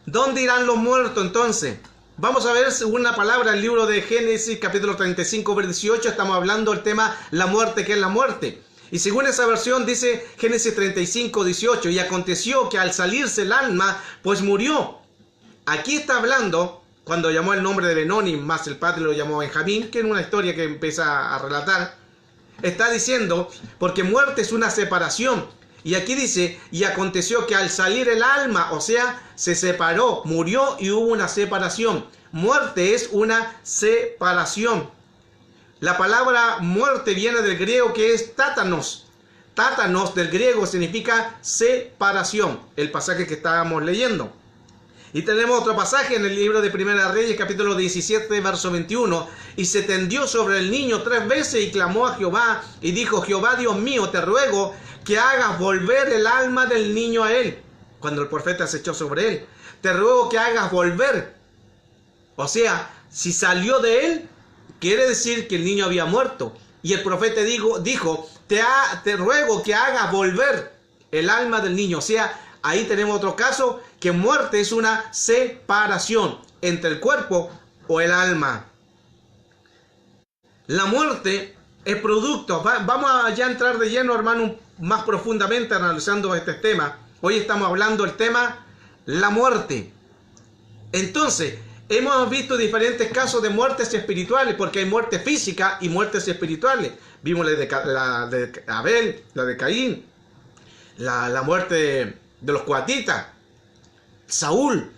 ¿Dónde irán los muertos entonces? Vamos a ver una palabra en el libro de Génesis, capítulo 35, versículo 18. Estamos hablando del tema la muerte, ¿qué es la muerte? Y según esa versión dice Génesis 35, 18. Y aconteció que al salirse el alma, pues murió. Aquí está hablando, cuando llamó el nombre de Benoni, más el padre lo llamó Benjamín, que es una historia que empieza a relatar. Está diciendo, porque muerte es una separación. Y aquí dice, y aconteció que al salir el alma, o sea, se separó, murió y hubo una separación. Muerte es una separación. La palabra muerte viene del griego que es tátanos. Tátanos del griego significa separación. El pasaje que estábamos leyendo. Y tenemos otro pasaje en el libro de Primera Reyes, capítulo 17, verso 21. Y se tendió sobre el niño 3 veces y clamó a Jehová y dijo, Jehová Dios mío, te ruego que hagas volver el alma del niño a él. Cuando el profeta se echó sobre él. Te ruego que hagas volver. O sea, si salió de él, quiere decir que el niño había muerto. Y el profeta dijo, te ruego que hagas volver el alma del niño. O sea, ahí tenemos otro caso, que muerte es una separación entre el cuerpo o el alma. La muerte es producto. Vamos a ya entrar de lleno, hermano, más profundamente analizando este tema. Hoy estamos hablando del tema la muerte. Entonces, hemos visto diferentes casos de muertes espirituales, porque hay muerte física y muertes espirituales. Vimos la de Abel, la de Caín, la muerte de los coatitas, Saúl.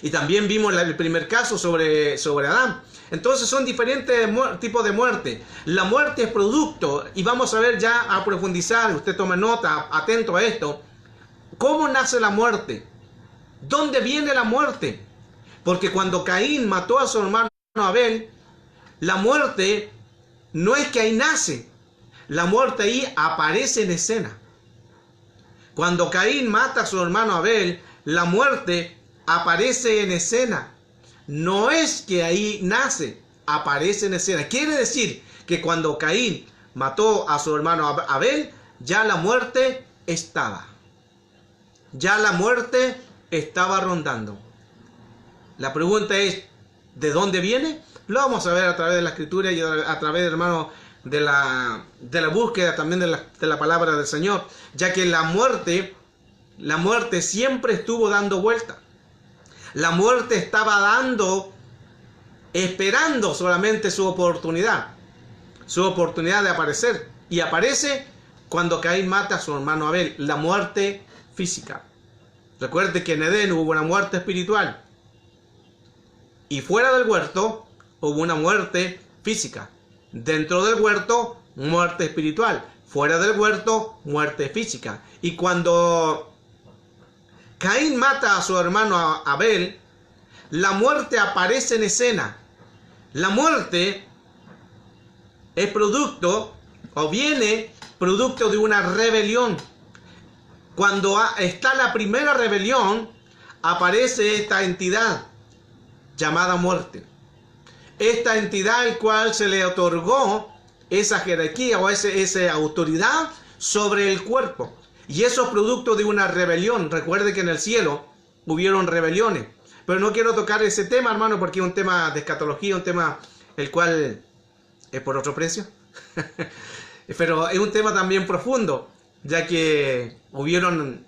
Y también vimos el primer caso sobre Adán. Entonces son diferentes tipos de muerte. La muerte es producto, y vamos a ver ya a profundizar, usted tome nota, atento a esto. ¿Cómo nace la muerte? ¿Dónde viene la muerte? Porque cuando Caín mató a su hermano Abel, la muerte no es que ahí nace. La muerte ahí aparece en escena. Cuando Caín mata a su hermano Abel, la muerte aparece en escena. No es que ahí nace, aparece en escena. Quiere decir que cuando Caín mató a su hermano Abel, ya la muerte estaba. Ya la muerte estaba rondando. La pregunta es, ¿de dónde viene? Lo vamos a ver a través de la Escritura y a través, hermano, de la búsqueda también de la palabra del Señor. Ya que la muerte siempre estuvo dando vuelta. La muerte estaba esperando solamente su oportunidad de aparecer. Y aparece cuando Caín mata a su hermano Abel, la muerte física. Recuerde que en Edén hubo una muerte espiritual. Y fuera del huerto hubo una muerte física. Dentro del huerto, muerte espiritual. Fuera del huerto, muerte física. Y cuando Caín mata a su hermano Abel, la muerte aparece en escena. La muerte es producto o viene producto de una rebelión. Cuando está la primera rebelión, aparece esta entidad llamada muerte. Esta entidad al cual se le otorgó esa jerarquía o esa autoridad sobre el cuerpo. Y eso es producto de una rebelión. Recuerde que en el cielo hubieron rebeliones. Pero no quiero tocar ese tema, hermano, porque es un tema de escatología, un tema el cual es por otro precio. Pero es un tema también profundo, ya que hubieron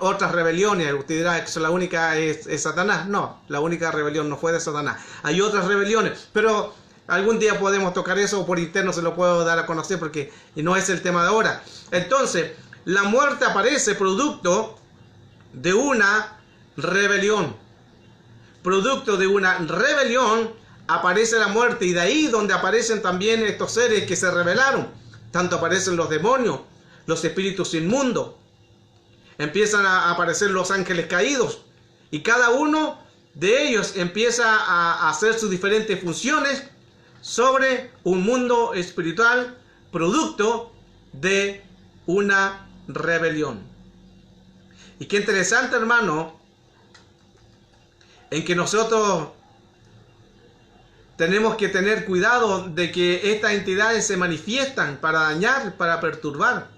otras rebeliones. Usted dirá que la única es Satanás. No, la única rebelión no fue de Satanás. Hay otras rebeliones, pero algún día podemos tocar eso, o por interno se lo puedo dar a conocer, porque no es el tema de ahora. Entonces, la muerte aparece producto de una rebelión. Producto de una rebelión aparece la muerte, y de ahí donde aparecen también estos seres que se rebelaron. Tanto aparecen los demonios, los espíritus inmundos. Empiezan a aparecer los ángeles caídos, y cada uno de ellos empieza a hacer sus diferentes funciones sobre un mundo espiritual, producto de una rebelión. Y qué interesante, hermano, en que nosotros tenemos que tener cuidado de que estas entidades se manifiestan para dañar, para perturbar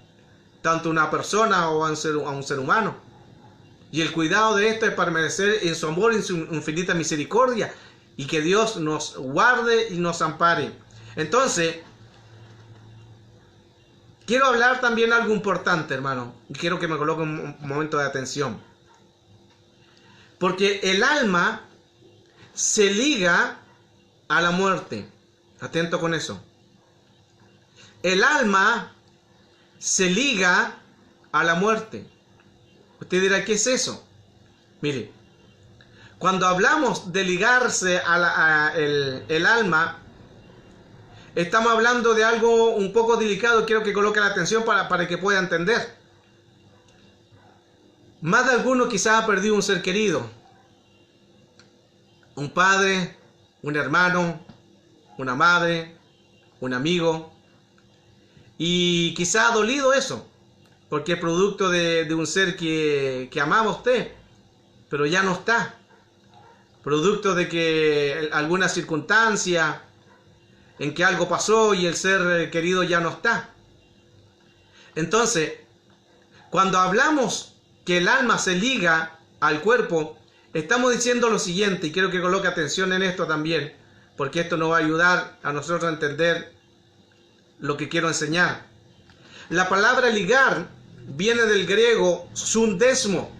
tanto a una persona o a un ser humano. Y el cuidado de esto es permanecer en su amor, en su infinita misericordia, y que Dios nos guarde y nos ampare. Entonces, quiero hablar también algo importante, hermano, y quiero que me coloque un momento de atención. Porque el alma se liga a la muerte. Atento con eso. El alma se liga a la muerte. Usted dirá, ¿qué es eso? Mire, cuando hablamos de ligarse a el alma, estamos hablando de algo un poco delicado. Quiero que coloque la atención para que pueda entender. Más de alguno quizás ha perdido un ser querido. Un padre, un hermano, una madre, un amigo. Y quizá ha dolido eso, porque es producto de un ser que amaba a usted, pero ya no está. Producto de que alguna circunstancia en que algo pasó y el ser querido ya no está. Entonces, cuando hablamos que el alma se liga al cuerpo, estamos diciendo lo siguiente, y quiero que coloque atención en esto también, porque esto nos va a ayudar a nosotros a entender lo que quiero enseñar. La palabra ligar viene del griego sundesmo,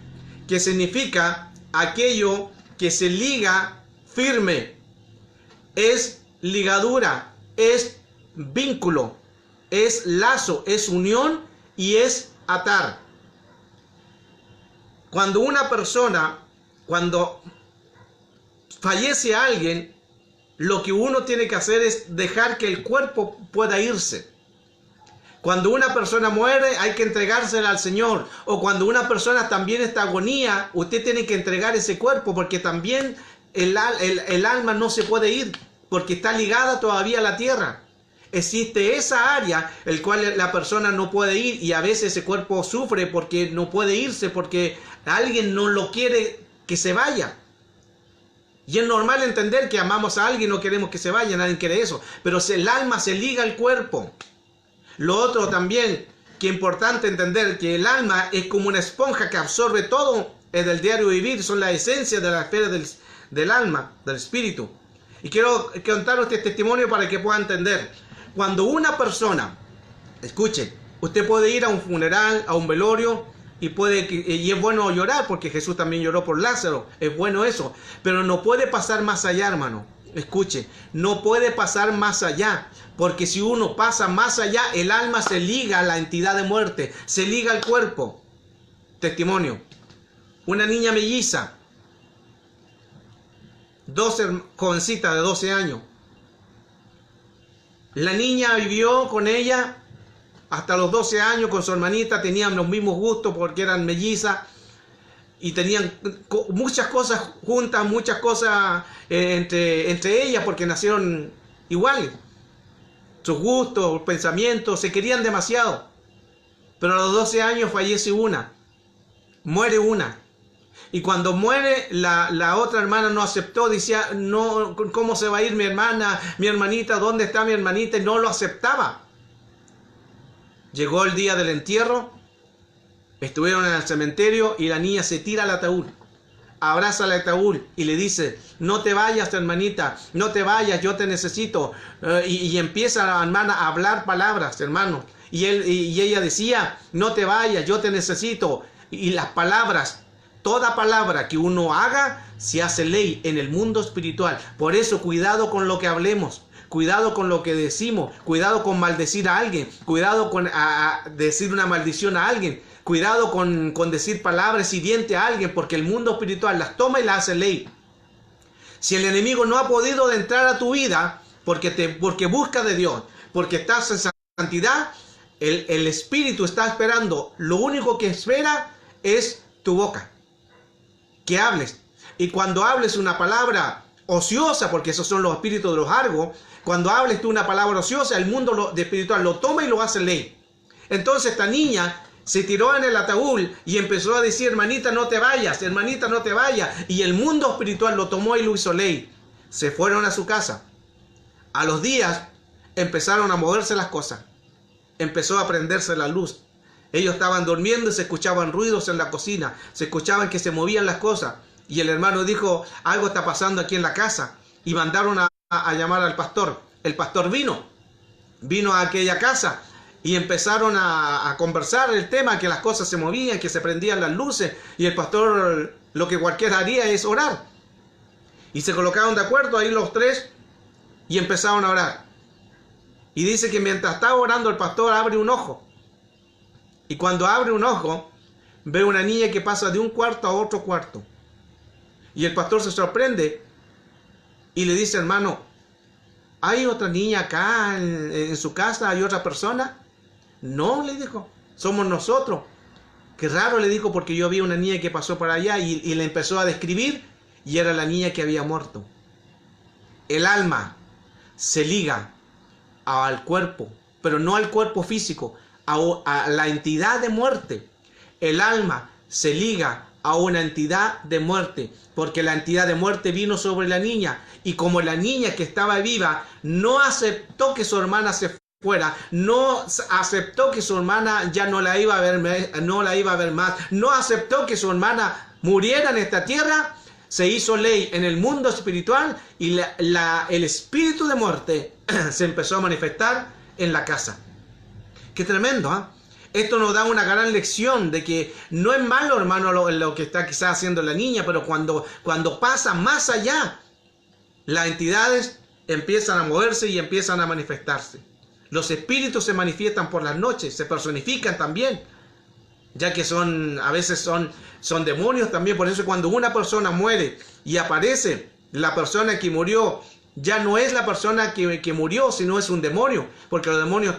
que significa aquello que se liga firme. Es ligadura, es vínculo, es lazo, es unión y es atar. Cuando una persona, cuando fallece alguien, lo que uno tiene que hacer es dejar que el cuerpo pueda irse. Cuando una persona muere, hay que entregársela al Señor. O cuando una persona también está en agonía, usted tiene que entregar ese cuerpo, porque también el alma no se puede ir, porque está ligada todavía a la tierra. Existe esa área el cual la persona no puede ir, y a veces ese cuerpo sufre porque no puede irse, porque alguien no lo quiere que se vaya. Y es normal entender que amamos a alguien, no queremos que se vaya, nadie quiere eso. Pero si el alma se liga al cuerpo. Lo otro también, que es importante entender, que el alma es como una esponja que absorbe todo en el diario vivir, son la esencia de la esfera del alma, del espíritu. Y quiero contaros este testimonio para que pueda entender. Cuando una persona, escuche, usted puede ir a un funeral, a un velorio, y es bueno llorar, porque Jesús también lloró por Lázaro, es bueno eso, pero no puede pasar más allá, hermano. Escuche, no puede pasar más allá, porque si uno pasa más allá, el alma se liga a la entidad de muerte, se liga al cuerpo. Testimonio: una niña melliza, 12 jovencita de 12 años. La niña vivió con ella hasta los 12 años con su hermanita, tenían los mismos gustos porque eran mellizas y tenían muchas cosas juntas, muchas cosas entre ellas, porque nacieron iguales. Sus gustos, pensamientos, se querían demasiado. Pero a los 12 años fallece una, muere una. Y cuando muere, la otra hermana no aceptó, decía, no, ¿cómo se va a ir mi hermana, mi hermanita? ¿Dónde está mi hermanita? Y no lo aceptaba. Llegó el día del entierro, estuvieron en el cementerio y la niña se tira al ataúd, abraza al ataúd y le dice, no te vayas, hermanita, no te vayas, yo te necesito. Y empieza la hermana a hablar palabras, hermano. Y ella decía, no te vayas, yo te necesito. Y las palabras, toda palabra que uno haga, se hace ley en el mundo espiritual. Por eso, cuidado con lo que hablemos. Cuidado con lo que decimos, cuidado con maldecir a alguien, cuidado con decir una maldición a alguien, cuidado con decir palabras hirientes a alguien, porque el mundo espiritual las toma y las hace ley. Si el enemigo no ha podido entrar a tu vida, porque busca de Dios, porque estás en santidad, el espíritu está esperando, lo único que espera es tu boca, que hables. Y cuando hables una palabra ociosa, porque esos son los espíritus de los argos, cuando hables tú una palabra ociosa, el mundo espiritual lo toma y lo hace ley. Entonces esta niña se tiró en el ataúd y empezó a decir, hermanita, no te vayas, hermanita, no te vayas. Y el mundo espiritual lo tomó y lo hizo ley. Se fueron a su casa. A los días empezaron a moverse las cosas. Empezó a prenderse la luz. Ellos estaban durmiendo y se escuchaban ruidos en la cocina. Se escuchaban que se movían las cosas. Y el hermano dijo, algo está pasando aquí en la casa. Y mandaron a llamar al pastor. El pastor vino a aquella casa. Y empezaron a conversar el tema, que las cosas se movían, que se prendían las luces. Y el pastor, lo que cualquiera haría es orar. Y se colocaron de acuerdo ahí los tres y empezaron a orar. Y dice que mientras estaba orando el pastor abre un ojo. Y cuando abre un ojo, ve una niña que pasa de un cuarto a otro cuarto. Y el pastor se sorprende y le dice, hermano, ¿hay otra niña acá en su casa? ¿Hay otra persona? No, le dijo, somos nosotros. Qué raro, le dijo, porque yo vi una niña que pasó por allá y le empezó a describir y era la niña que había muerto. El alma se liga al cuerpo, pero no al cuerpo físico, a la entidad de muerte. El alma se liga a una entidad de muerte, porque la entidad de muerte vino sobre la niña, y como la niña que estaba viva no aceptó que su hermana se fuera, no aceptó que su hermana ya no la iba a ver más, no aceptó que su hermana muriera en esta tierra, se hizo ley en el mundo espiritual y el espíritu de muerte se empezó a manifestar en la casa. Qué tremendo, ¿eh? Esto nos da una gran lección de que no es malo, hermano, lo que está quizás haciendo la niña, pero cuando pasa más allá, las entidades empiezan a moverse y empiezan a manifestarse. Los espíritus se manifiestan por las noches, se personifican también, ya que a veces son demonios también. Por eso cuando una persona muere y aparece la persona que murió, ya no es la persona que murió, sino es un demonio, porque los demonios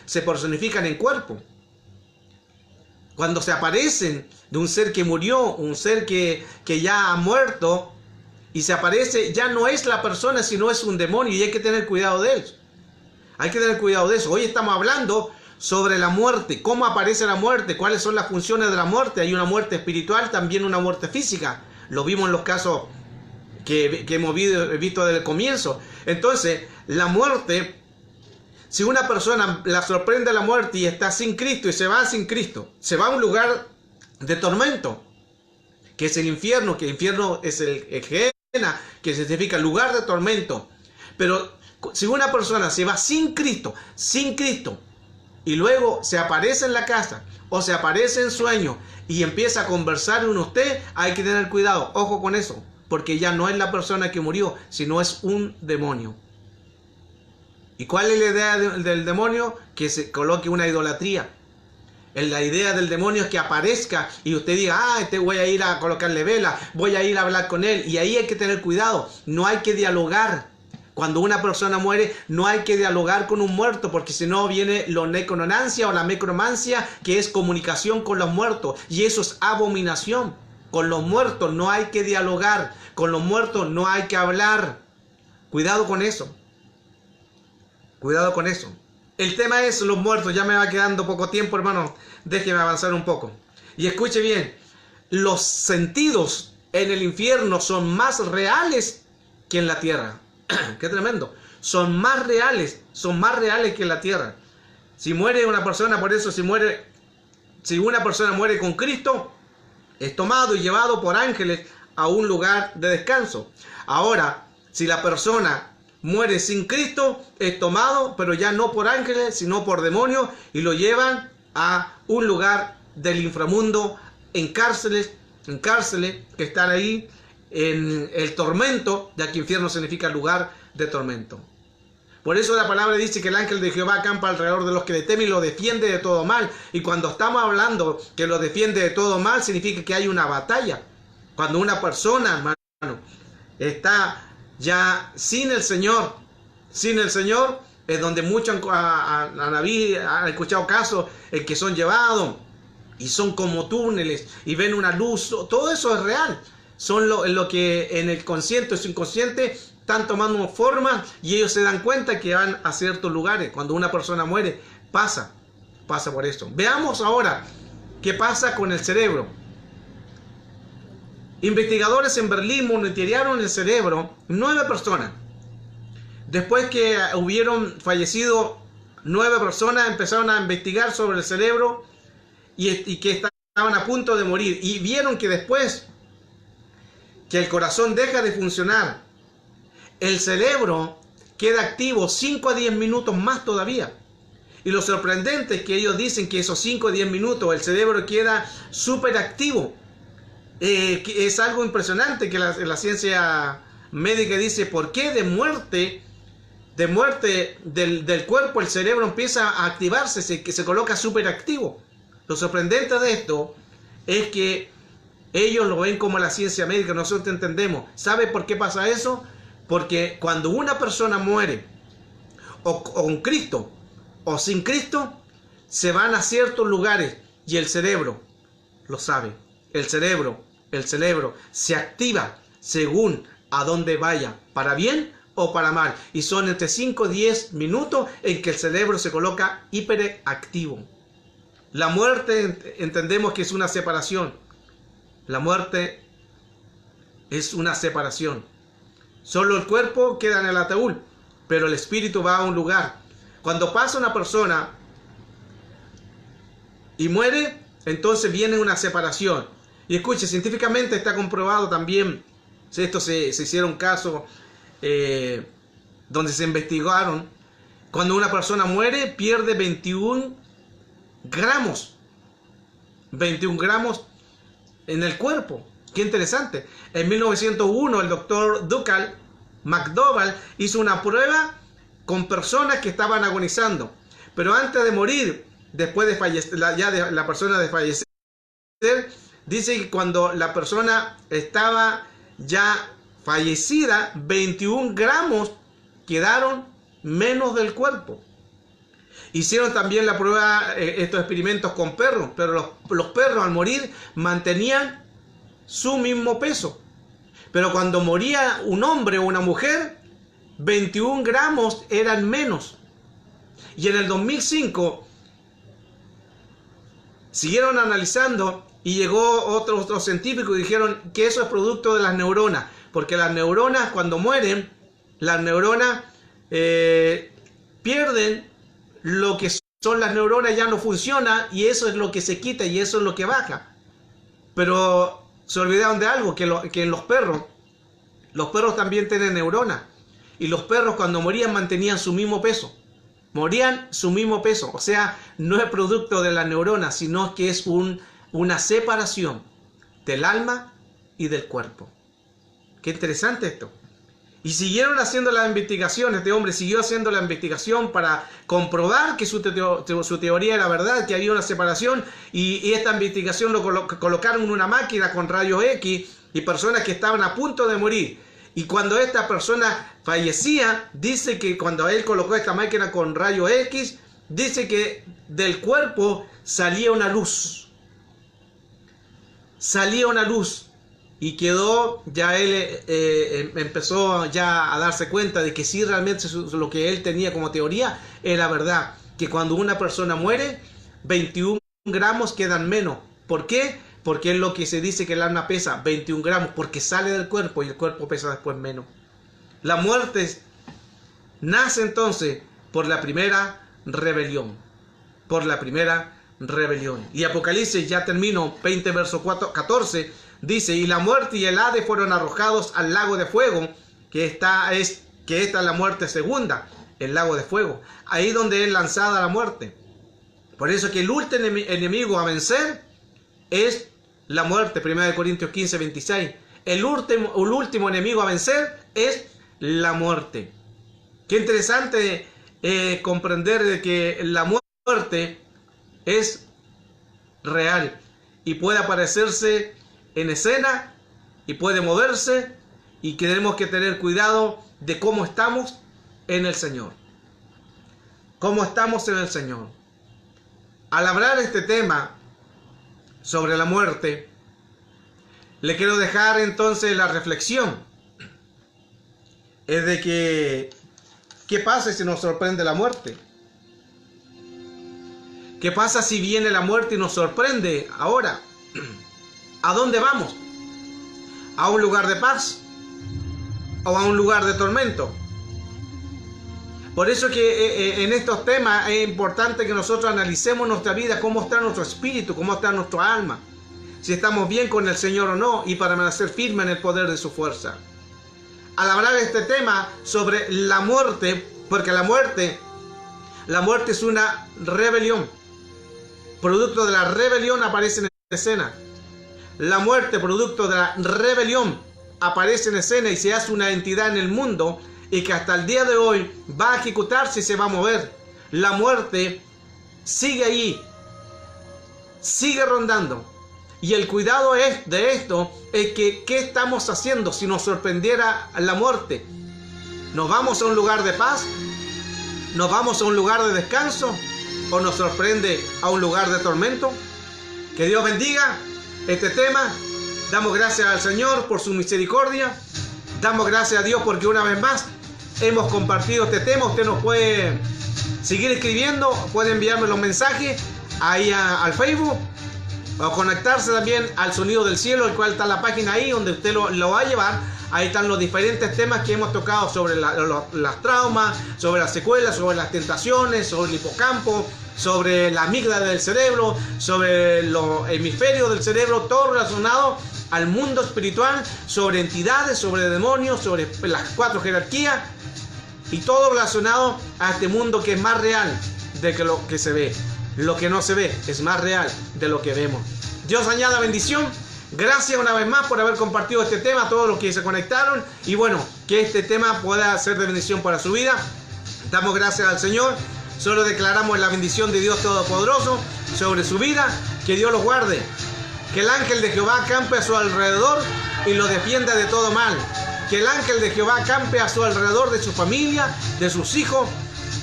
se personifican en cuerpo. Cuando se aparecen de un ser que murió, un ser que ya ha muerto, y se aparece, ya no es la persona, sino es un demonio, y hay que tener cuidado de él. Hay que tener cuidado de eso. Hoy estamos hablando sobre la muerte, cómo aparece la muerte, cuáles son las funciones de la muerte. Hay una muerte espiritual, también una muerte física. Lo vimos en los casos que hemos visto desde el comienzo. Entonces, la muerte, si una persona la sorprende la muerte y está sin Cristo y se va sin Cristo, se va a un lugar de tormento, que es el infierno, que el infierno es el Gehenna, que significa lugar de tormento. Pero si una persona se va sin Cristo, y luego se aparece en la casa o se aparece en sueño y empieza a conversar con usted, hay que tener cuidado, ojo con eso, porque ya no es la persona que murió, sino es un demonio. ¿Y cuál es la idea del demonio? Que se coloque una idolatría. La idea del demonio es que aparezca y usted diga, voy a ir a colocarle vela, voy a ir a hablar con él, y ahí hay que tener cuidado, no hay que dialogar. Cuando una persona muere, no hay que dialogar con un muerto, porque si no viene la necromancia o la necromancia, que es comunicación con los muertos, y eso es abominación. Con los muertos no hay que dialogar, con los muertos no hay que hablar. Cuidado con eso. Cuidado con eso. El tema es los muertos. Ya me va quedando poco tiempo, hermano. Déjeme avanzar un poco. Y escuche bien. Los sentidos en el infierno son más reales que en la tierra. Qué tremendo. Son más reales que en la tierra. Si muere una persona, por eso si una persona muere con Cristo, es tomado y llevado por ángeles a un lugar de descanso. Ahora, si la persona muere sin Cristo, es tomado, pero ya no por ángeles, sino por demonios, y lo llevan a un lugar del inframundo, en cárceles que están ahí, en el tormento, ya que infierno significa lugar de tormento. Por eso la palabra dice que el ángel de Jehová acampa alrededor de los que le temen y lo defiende de todo mal. Y cuando estamos hablando que lo defiende de todo mal, significa que hay una batalla. Cuando una persona, hermano, está ya sin el Señor, es donde muchos han escuchado casos en que son llevados y son como túneles y ven una luz. Todo eso es real. Son lo que en el consciente o subconsciente están tomando forma, y ellos se dan cuenta que van a ciertos lugares. Cuando una persona muere, pasa por esto. Veamos ahora ¿Qué pasa con el cerebro? Investigadores en Berlín monitorearon el cerebro 9 personas. Después que hubieron fallecido 9 personas, empezaron a investigar sobre el cerebro y que estaban a punto de morir. Y vieron que después que el corazón deja de funcionar, el cerebro queda activo 5 a 10 minutos más todavía. Y lo sorprendente es que ellos dicen que esos 5 a 10 minutos el cerebro queda súper activo. Es algo impresionante que la ciencia médica dice, ¿por qué de muerte del cuerpo el cerebro empieza a activarse, se coloca súper activo? Lo sorprendente de esto es que ellos lo ven como la ciencia médica, nosotros entendemos. ¿Sabe por qué pasa eso? Porque cuando una persona muere, o con Cristo, o sin Cristo, se van a ciertos lugares y el cerebro lo sabe. El cerebro se activa según a dónde vaya, para bien o para mal. Y son entre 5 y 10 minutos en que el cerebro se coloca hiperactivo. La muerte entendemos que es una separación. La muerte es una separación. Solo el cuerpo queda en el ataúd, pero el espíritu va a un lugar. Cuando pasa una persona y muere, entonces viene una separación. Y escuche, científicamente está comprobado también, esto se hicieron casos donde se investigaron, cuando una persona muere pierde 21 gramos en el cuerpo. Qué interesante. En 1901 el doctor McDowell hizo una prueba con personas que estaban agonizando, pero antes de morir, después de fallecer, la persona de fallecer, dice que cuando la persona estaba ya fallecida, 21 gramos quedaron menos del cuerpo. Hicieron también la prueba, estos experimentos con perros, pero los perros al morir mantenían su mismo peso. Pero cuando moría un hombre o una mujer, 21 gramos eran menos. Y en el 2005 siguieron analizando y llegó otros científicos y dijeron que eso es producto de las neuronas, porque las neuronas cuando mueren, las neuronas pierden lo que son las neuronas, ya no funciona y eso es lo que se quita y eso es lo que baja. Pero se olvidaron de algo, que en los perros también tienen neuronas. Y los perros cuando morían mantenían su mismo peso. Morían su mismo peso. O sea, no es producto de las neuronas, sino que es una separación del alma y del cuerpo. Qué interesante esto. Y siguieron haciendo las investigaciones. Este hombre siguió haciendo la investigación para comprobar que su teoría era verdad, que había una separación. Y esta investigación lo colocaron en una máquina con rayos X y personas que estaban a punto de morir. Y cuando esta persona fallecía, dice que cuando él colocó esta máquina con rayos X, dice que del cuerpo salía una luz. Salía una luz. Y quedó, ya él empezó ya a darse cuenta de que sí, realmente lo que él tenía como teoría era verdad. Que cuando una persona muere, 21 gramos quedan menos. ¿Por qué? Porque es lo que se dice que el alma pesa, 21 gramos, porque sale del cuerpo y el cuerpo pesa después menos. La muerte nace entonces por la primera rebelión. Por la primera rebelión. Y Apocalipsis, ya termino, 20 verso 14, dice, y la muerte y el Hades fueron arrojados al lago de fuego, que esta es la muerte segunda, el lago de fuego. Ahí donde es lanzada la muerte. Por eso que el último enemigo a vencer es la muerte, 1 Corintios 15, 26. El último enemigo a vencer es la muerte. Qué interesante comprender de que la muerte es real y puede aparecerse en escena y puede moverse, y tenemos que tener cuidado de cómo estamos en el Señor. ¿Cómo estamos en el Señor? Al hablar este tema sobre la muerte, le quiero dejar entonces la reflexión. Es de que, ¿qué pasa si nos sorprende la muerte? ¿Qué pasa si viene la muerte y nos sorprende ahora? ¿A dónde vamos? ¿A un lugar de paz o a un lugar de tormento? Por eso que en estos temas es importante que nosotros analicemos nuestra vida, cómo está nuestro espíritu, cómo está nuestra alma, si estamos bien con el Señor o no, y para permanecer firme en el poder de su fuerza. Al hablar de este tema sobre la muerte, porque la muerte es una rebelión, producto de la rebelión aparece en escena. La muerte, producto de la rebelión, aparece en escena y se hace una entidad en el mundo, y que hasta el día de hoy va a ejecutarse y se va a mover. La muerte sigue ahí, sigue rondando. Y el cuidado de esto es que ¿qué estamos haciendo si nos sorprendiera la muerte? ¿Nos vamos a un lugar de paz? ¿Nos vamos a un lugar de descanso? ¿O nos sorprende a un lugar de tormento? Que Dios bendiga este tema. Damos gracias al Señor por su misericordia. Damos gracias a Dios porque una vez más hemos compartido este tema. Usted nos puede seguir escribiendo, puede enviarme los mensajes ahí al Facebook, o conectarse también al Sonido del Cielo, el cual está la página ahí donde usted lo va a llevar. Ahí están los diferentes temas que hemos tocado sobre las traumas, sobre las secuelas, sobre las tentaciones, sobre el hipocampo, sobre la amígdala del cerebro, sobre los hemisferios del cerebro, todo relacionado al mundo espiritual, sobre entidades, sobre demonios, sobre las 4 jerarquías, y todo relacionado a este mundo que es más real de que lo que se ve. Lo que no se ve es más real de lo que vemos. Dios añada bendición. Gracias una vez más por haber compartido este tema a todos los que se conectaron. Y bueno, que este tema pueda ser de bendición para su vida. Damos gracias al Señor. Solo declaramos la bendición de Dios Todopoderoso sobre su vida. Que Dios los guarde. Que el ángel de Jehová campe a su alrededor y lo defienda de todo mal. Que el ángel de Jehová campe a su alrededor, de su familia, de sus hijos,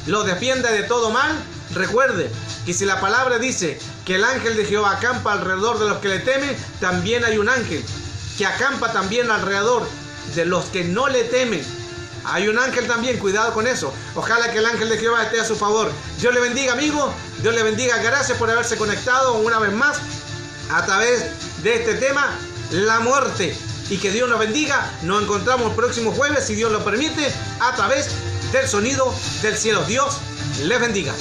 lo defienda de todo mal. Recuerde que si la palabra dice que el ángel de Jehová acampa alrededor de los que le temen, también hay un ángel que acampa también alrededor de los que no le temen. Hay un ángel también, cuidado con eso. Ojalá que el ángel de Jehová esté a su favor. Dios le bendiga, amigo. Dios le bendiga. Gracias por haberse conectado una vez más a través de este tema, la muerte. Y que Dios nos bendiga. Nos encontramos el próximo jueves, si Dios lo permite, a través del Sonido del Cielo. Dios les bendiga.